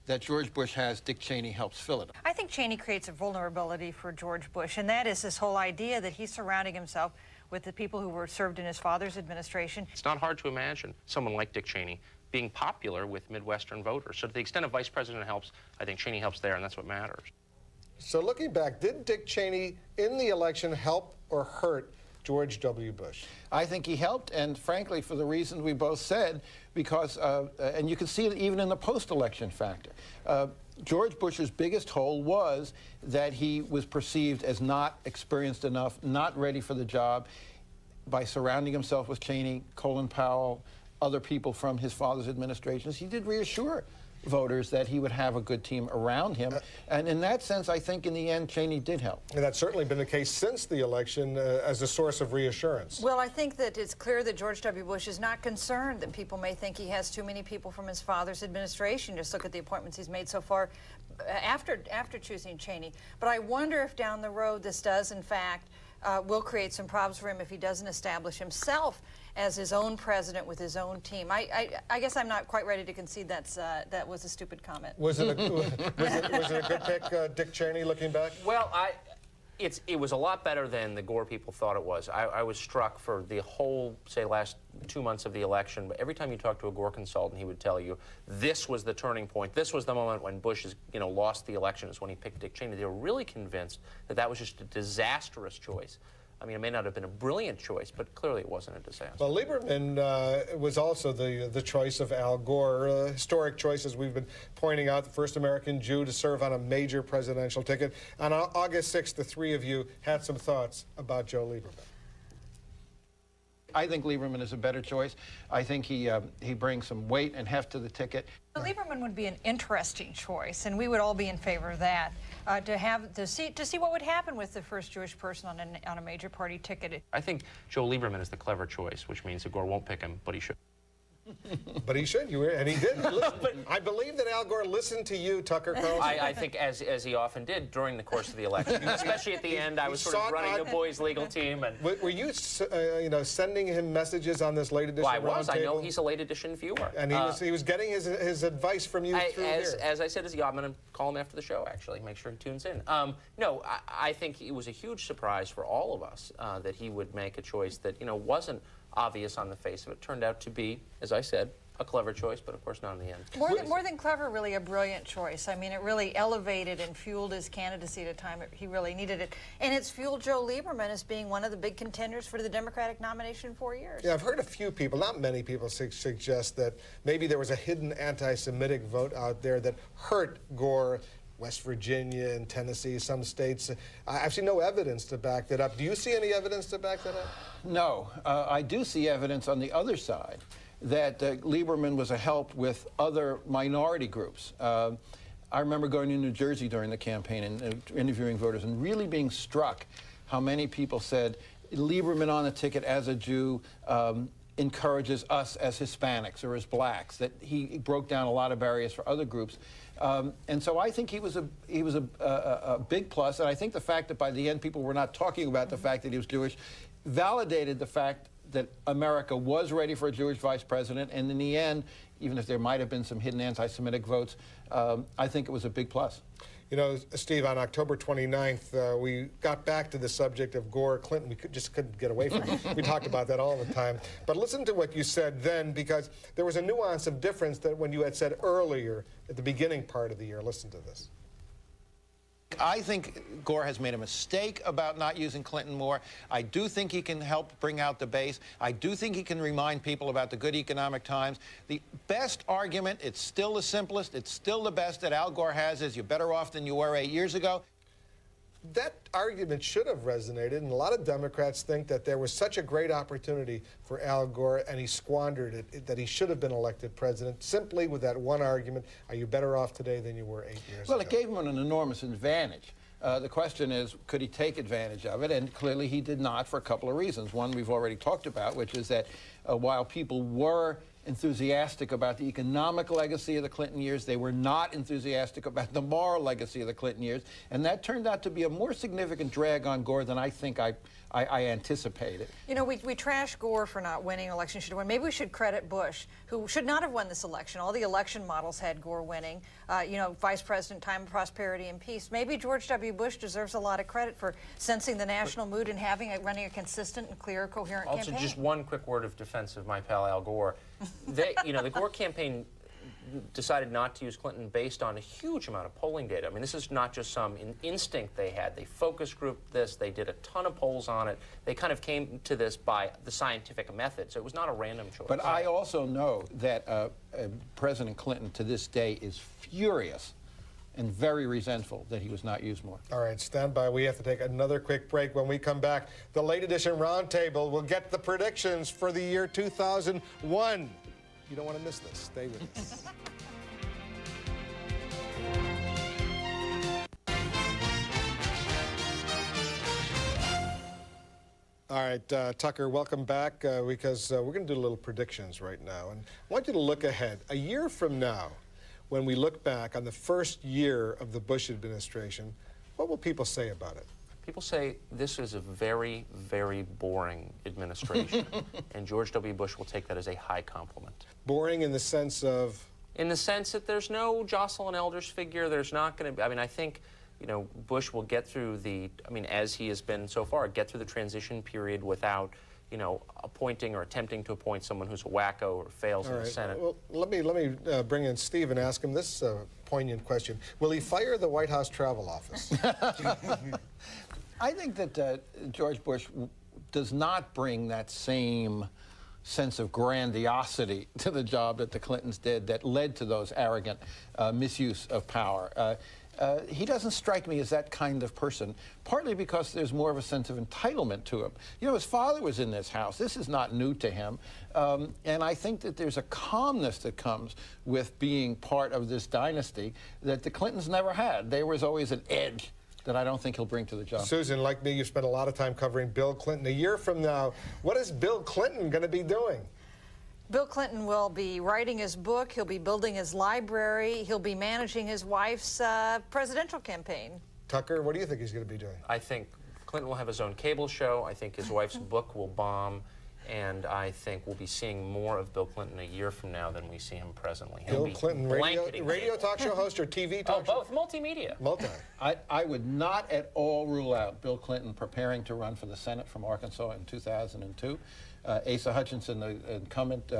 that George Bush has, Dick Cheney helps fill it. I think Cheney creates a vulnerability for George Bush, and that is this whole idea that he's surrounding himself with the people who were served in his father's administration. It's not hard to imagine someone like Dick Cheney being popular with Midwestern voters. So to the extent a vice president helps, I think Cheney helps there, and that's what matters. So looking back, did Dick Cheney in the election help or hurt George W. Bush? I think he helped, and frankly, for the reasons we both said, because, and you can see it even in the post-election factor. George Bush's biggest hole was that he was perceived as not experienced enough, not ready for the job. By surrounding himself with Cheney, Colin Powell, other people from his father's administrations, he did reassure voters that he would have a good team around him. And in that sense, I think in the end, Cheney did help. And that's certainly been the case since the election as a source of reassurance. Well, I think that it's clear that George W. Bush is not concerned that people may think he has too many people from his father's administration. Just look at the appointments he's made so far after choosing Cheney. But I wonder if down the road this does, in fact, will create some problems for him if he doesn't establish himself as his own president with his own team. I guess I'm not quite ready to concede that was a stupid comment. Was it a good pick, Dick Cheney, looking back? Well, it was a lot better than the Gore people thought it was. I was struck for the whole, say, last 2 months of the election, but every time you talk to a Gore consultant, he would tell you this was the turning point. This was the moment when Bush lost the election, is when he picked Dick Cheney. They were really convinced that that was just a disastrous choice. I mean, it may not have been a brilliant choice, but clearly it wasn't a disaster. Well, Lieberman was also the choice of Al Gore. Historic choice, as we've been pointing out, the first American Jew to serve on a major presidential ticket. On August 6th, the three of you had some thoughts about Joe Lieberman. I think Lieberman is a better choice. I think he brings some weight and heft to the ticket. Lieberman would be an interesting choice, and we would all be in favor of that. To see what would happen with the first Jewish person on a major party ticket. I think Joe Lieberman is the clever choice, which means that Gore won't pick him, but he should. But he should, and he did. I believe that Al Gore listened to you, Tucker Carlson. I think as he often did during the course of the election, especially at the end. I was sort of running the boys' legal team. And were you, sending him messages on this late edition? Well, I was. I know he's a late edition viewer. And he was getting his advice from you through here. As I said, I'm going to call him after the show. Actually, make sure he tunes in. No, I think it was a huge surprise for all of us that he would make a choice that wasn't obvious on the face of it. Turned out to be, as I said, a clever choice, but of course not in the end. More than clever, really a brilliant choice. I mean, it really elevated and fueled his candidacy at a time he really needed it. And it's fueled Joe Lieberman as being one of the big contenders for the Democratic nomination in 4 years. Yeah, I've heard a few people, not many people, suggest that maybe there was a hidden anti-Semitic vote out there that hurt Gore. West Virginia and Tennessee, some states. I've seen no evidence to back that up. Do you see any evidence to back that up? No. I do see evidence on the other side that Lieberman was a help with other minority groups. I remember going to New Jersey during the campaign and interviewing voters and really being struck how many people said Lieberman on the ticket as a Jew encourages us as Hispanics or as blacks, that he broke down a lot of barriers for other groups. And so I think he was a big plus, and I think the fact that by the end people were not talking about the fact that he was Jewish validated the fact that America was ready for a Jewish vice president, and in the end, even if there might have been some hidden anti-Semitic votes, I think it was a big plus. You know, Steve, on October 29th, we got back to the subject of Gore Clinton. We just couldn't get away from it. We talked about that all the time. But listen to what you said then, because there was a nuance of difference that when you had said earlier at the beginning part of the year. Listen to this. I think Gore has made a mistake about not using Clinton more. I do think he can help bring out the base. I do think he can remind people about the good economic times. The best argument, it's still the simplest, it's still the best that Al Gore has, is you're better off than you were 8 years ago. That argument should have resonated, and a lot of Democrats think that there was such a great opportunity for Al Gore, and he squandered it, that he should have been elected president, simply with that one argument, are you better off today than you were 8 years ago? Well, it gave him an enormous advantage. The question is, could he take advantage of it? And clearly he did not, for a couple of reasons. One we've already talked about, which is that while people were enthusiastic about the economic legacy of the Clinton years, they were not enthusiastic about the moral legacy of the Clinton years, and that turned out to be a more significant drag on Gore than I think I anticipated. You know, we trash Gore for not winning an election. Should have won. Maybe we should credit Bush, who should not have won this election. All the election models had Gore winning. You know, vice president, time of prosperity and peace. Maybe George W. Bush deserves a lot of credit for sensing the national mood and running a consistent and clear, coherent campaign. Also, just one quick word of defense of my pal Al Gore. The Gore campaign decided not to use Clinton based on a huge amount of polling data. I mean, this is not just some instinct they had. They focus grouped this. They did a ton of polls on it. They kind of came to this by the scientific method, so it was not a random choice. But I also know that President Clinton to this day is furious and very resentful that he was not used more. All right, stand by. We have to take another quick break. When we come back, the late edition roundtable will get the predictions for the year 2001. You don't want to miss this. Stay with us. All right, Tucker, welcome back because we're going to do a little predictions right now. And I want you to look ahead. A year from now, when we look back on the first year of the Bush administration, what will people say about it? People say this is a very, very boring administration, and George W. Bush will take that as a high compliment. Boring in the sense of? In the sense that there's no Jocelyn Elders figure, there's not going to be, I mean, I think, you know, Bush will get through the, I mean, as he has been so far, get through the transition period without, you know, appointing or attempting to appoint someone who's a wacko or fails in the Senate. Well, let me bring in Steve and ask him this poignant question. Will he fire the White House Travel Office? I think that George Bush does not bring that same sense of grandiosity to the job that the Clintons did that led to those arrogant misuse of power. He doesn't strike me as that kind of person, partly because there's more of a sense of entitlement to him. You know, his father was in this house. This is not new to him. And I think that there's a calmness that comes with being part of this dynasty that the Clintons never had. There was always an edge that I don't think he'll bring to the job. Susan, like me, you spent a lot of time covering Bill Clinton. A year from now, what is Bill Clinton going to be doing? Bill Clinton will be writing his book, he'll be building his library, he'll be managing his wife's presidential campaign. Tucker, what do you think he's going to be doing? I think Clinton will have his own cable show. I think his wife's book will bomb. And I think we'll be seeing more of Bill Clinton a year from now than we see him presently. Bill Clinton, radio talk show host or TV talk show? Both, multimedia. Multi. I would not at all rule out Bill Clinton preparing to run for the Senate from Arkansas in 2002. Asa Hutchinson, the incumbent,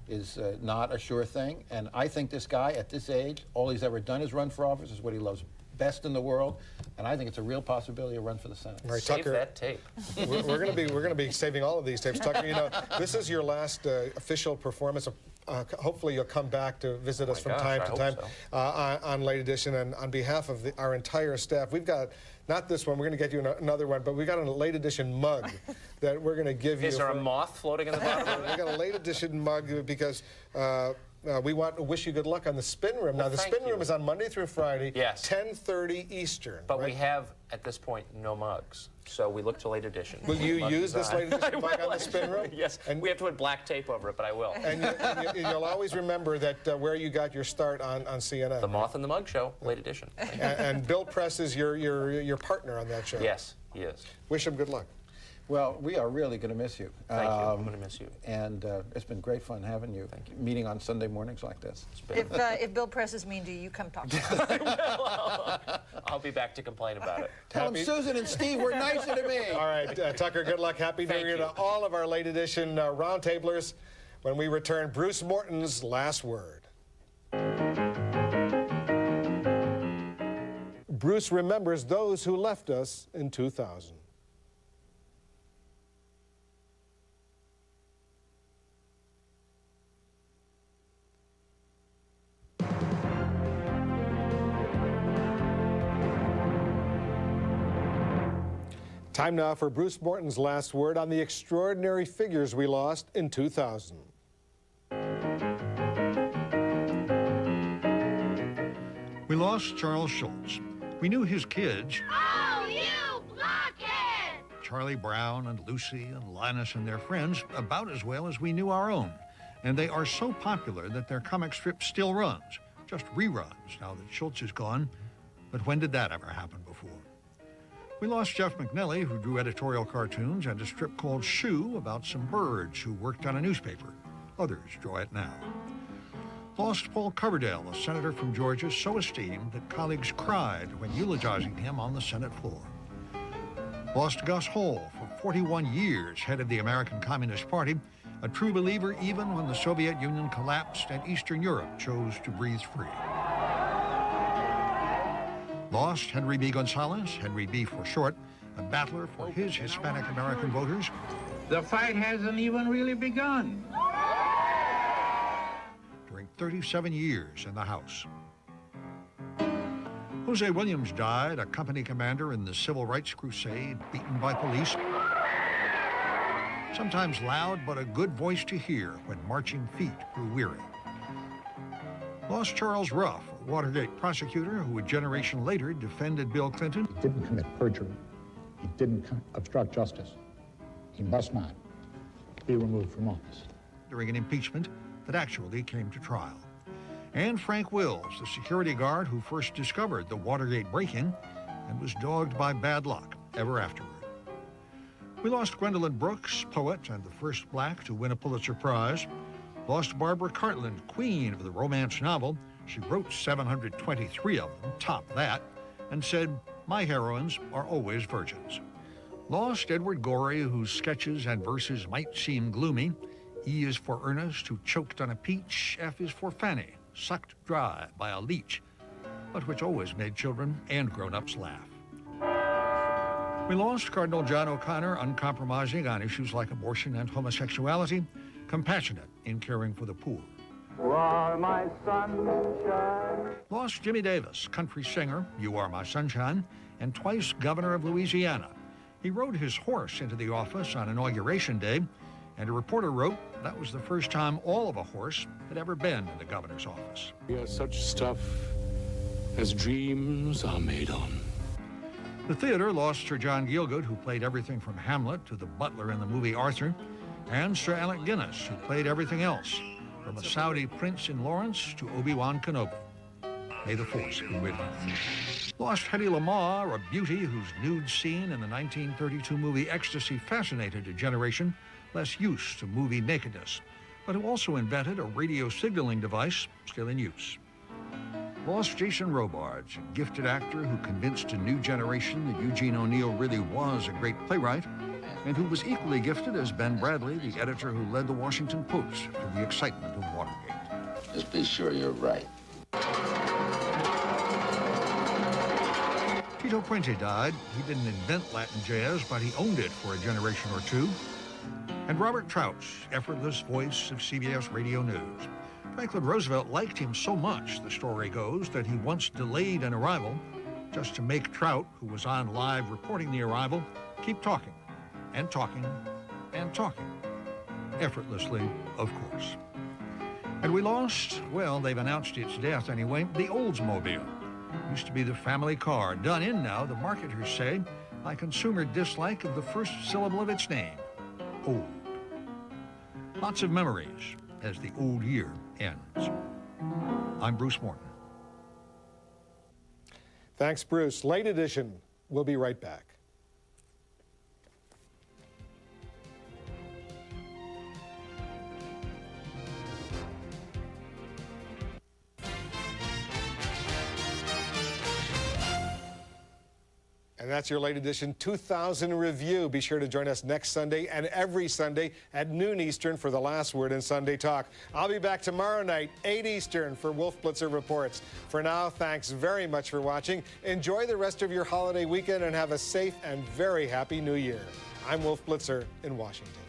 is not a sure thing. And I think this guy, at this age, all he's ever done is run for office, is what he loves best in the world, and I think it's a real possibility to run for the Senate. All right, Save Tucker, that tape. we're going to be saving all of these tapes. Tucker, you know, this is your last official performance. Hopefully, you'll come back to visit us from time to time on Late Edition. And on behalf of our entire staff, we've got not this one. We're going to get you another one, but we've got a Late Edition mug that we're going to give you. Is there a moth floating in the bottom of it? We've got a Late Edition mug because. We want to wish you good luck on the spin room. Now, the spin room is on Monday through Friday, 10:30 Eastern. But we have, at this point, no mugs. So we look to Late Edition. Will you use this Late Edition mug on the spin room? Yes. And we have to put black tape over it, but I will. And you'll always remember that where you got your start on CNN. The Moth and the Mug Show, Late Edition. And Bill Press is your partner on that show. Yes, he is. Wish him good luck. Well, we are really going to miss you. Thank you. I'm going to miss you. And it's been great fun having you. Thank you. Meeting on Sunday mornings like this. If Bill Press is mean to you, you come talk to him. I'll be back to complain about it. Tell him Susan and Steve were nicer to me. All right, Tucker, good luck. Happy New Year to all of our Late Edition roundtablers. When we return, Bruce Morton's last word. Bruce remembers those who left us in 2000. Time now for Bruce Morton's last word on the extraordinary figures we lost in 2000. We lost Charles Schulz. We knew his kids. Oh, you blockhead! Charlie Brown and Lucy and Linus and their friends about as well as we knew our own. And they are so popular that their comic strip still runs. Just reruns now that Schulz is gone. But when did that ever happen before? We lost Jeff McNelly, who drew editorial cartoons and a strip called Shoo about some birds who worked on a newspaper. Others draw it now. Lost Paul Coverdale, a senator from Georgia so esteemed that colleagues cried when eulogizing him on the Senate floor. Lost Gus Hall, for 41 years head of the American Communist Party, a true believer even when the Soviet Union collapsed and Eastern Europe chose to breathe free. Lost Henry B. Gonzalez, Henry B. for short, a battler for his Hispanic American voters. The fight hasn't even really begun. During 37 years in the House. Jose Williams died, a company commander in the Civil Rights Crusade, beaten by police. Sometimes loud, but a good voice to hear when marching feet grew weary. Lost Charles Ruff, a The Watergate prosecutor, who a generation later defended Bill Clinton, He didn't commit perjury. He didn't obstruct justice. He must not be removed from office. during an impeachment that actually came to trial. And Frank Wills, the security guard who first discovered the Watergate break-in and was dogged by bad luck ever afterward. We lost Gwendolyn Brooks, poet and the first black to win a Pulitzer Prize. Lost Barbara Cartland, queen of the romance novel. She wrote 723 of them, topped that, and said, "My heroines are always virgins." Lost Edward Gorey, whose sketches and verses might seem gloomy. E is for Ernest, who choked on a peach. F is for Fanny, sucked dry by a leech, but which always made children and grown-ups laugh. We lost Cardinal John O'Connor, uncompromising on issues like abortion and homosexuality, compassionate in caring for the poor. You are my sunshine. Lost Jimmy Davis, country singer, You Are My Sunshine, and twice governor of Louisiana. He rode his horse into the office on Inauguration Day, and a reporter wrote that was the first time all of a horse had ever been in the governor's office. We are such stuff as dreams are made on. The theater lost Sir John Gielgud, who played everything from Hamlet to the butler in the movie Arthur, and Sir Alec Guinness, who played everything else, from a Saudi prince in Lawrence to Obi-Wan Kenobi. May the Force be with you. Lost Hedy Lamarr, a beauty whose nude scene in the 1932 movie Ecstasy fascinated a generation less used to movie nakedness, but who also invented a radio signaling device still in use. Lost Jason Robards, a gifted actor who convinced a new generation that Eugene O'Neill really was a great playwright, and who was equally gifted as Ben Bradley, the editor who led the Washington Post through the excitement of Watergate. Just be sure you're right. Tito Puente died. He didn't invent Latin jazz, but he owned it for a generation or two. And Robert Trouch, effortless voice of CBS Radio News. Franklin Roosevelt liked him so much, the story goes, that he once delayed an arrival just to make Trout, who was on live reporting the arrival, keep talking and talking and talking. Effortlessly, of course. And we lost, well, they've announced its death anyway, the Oldsmobile. Used to be the family car, done in now, the marketers say, by consumer dislike of the first syllable of its name, old. Lots of memories as the old year ends. I'm Bruce Morton. Thanks, Bruce. Late edition. We'll be right back. And that's your late edition 2000 review. Be sure to join us next Sunday and every Sunday at noon Eastern for the last word in Sunday Talk. I'll be back tomorrow night, 8 Eastern, for Wolf Blitzer Reports. For now, thanks very much for watching. Enjoy the rest of your holiday weekend and have a safe and very happy New Year. I'm Wolf Blitzer in Washington.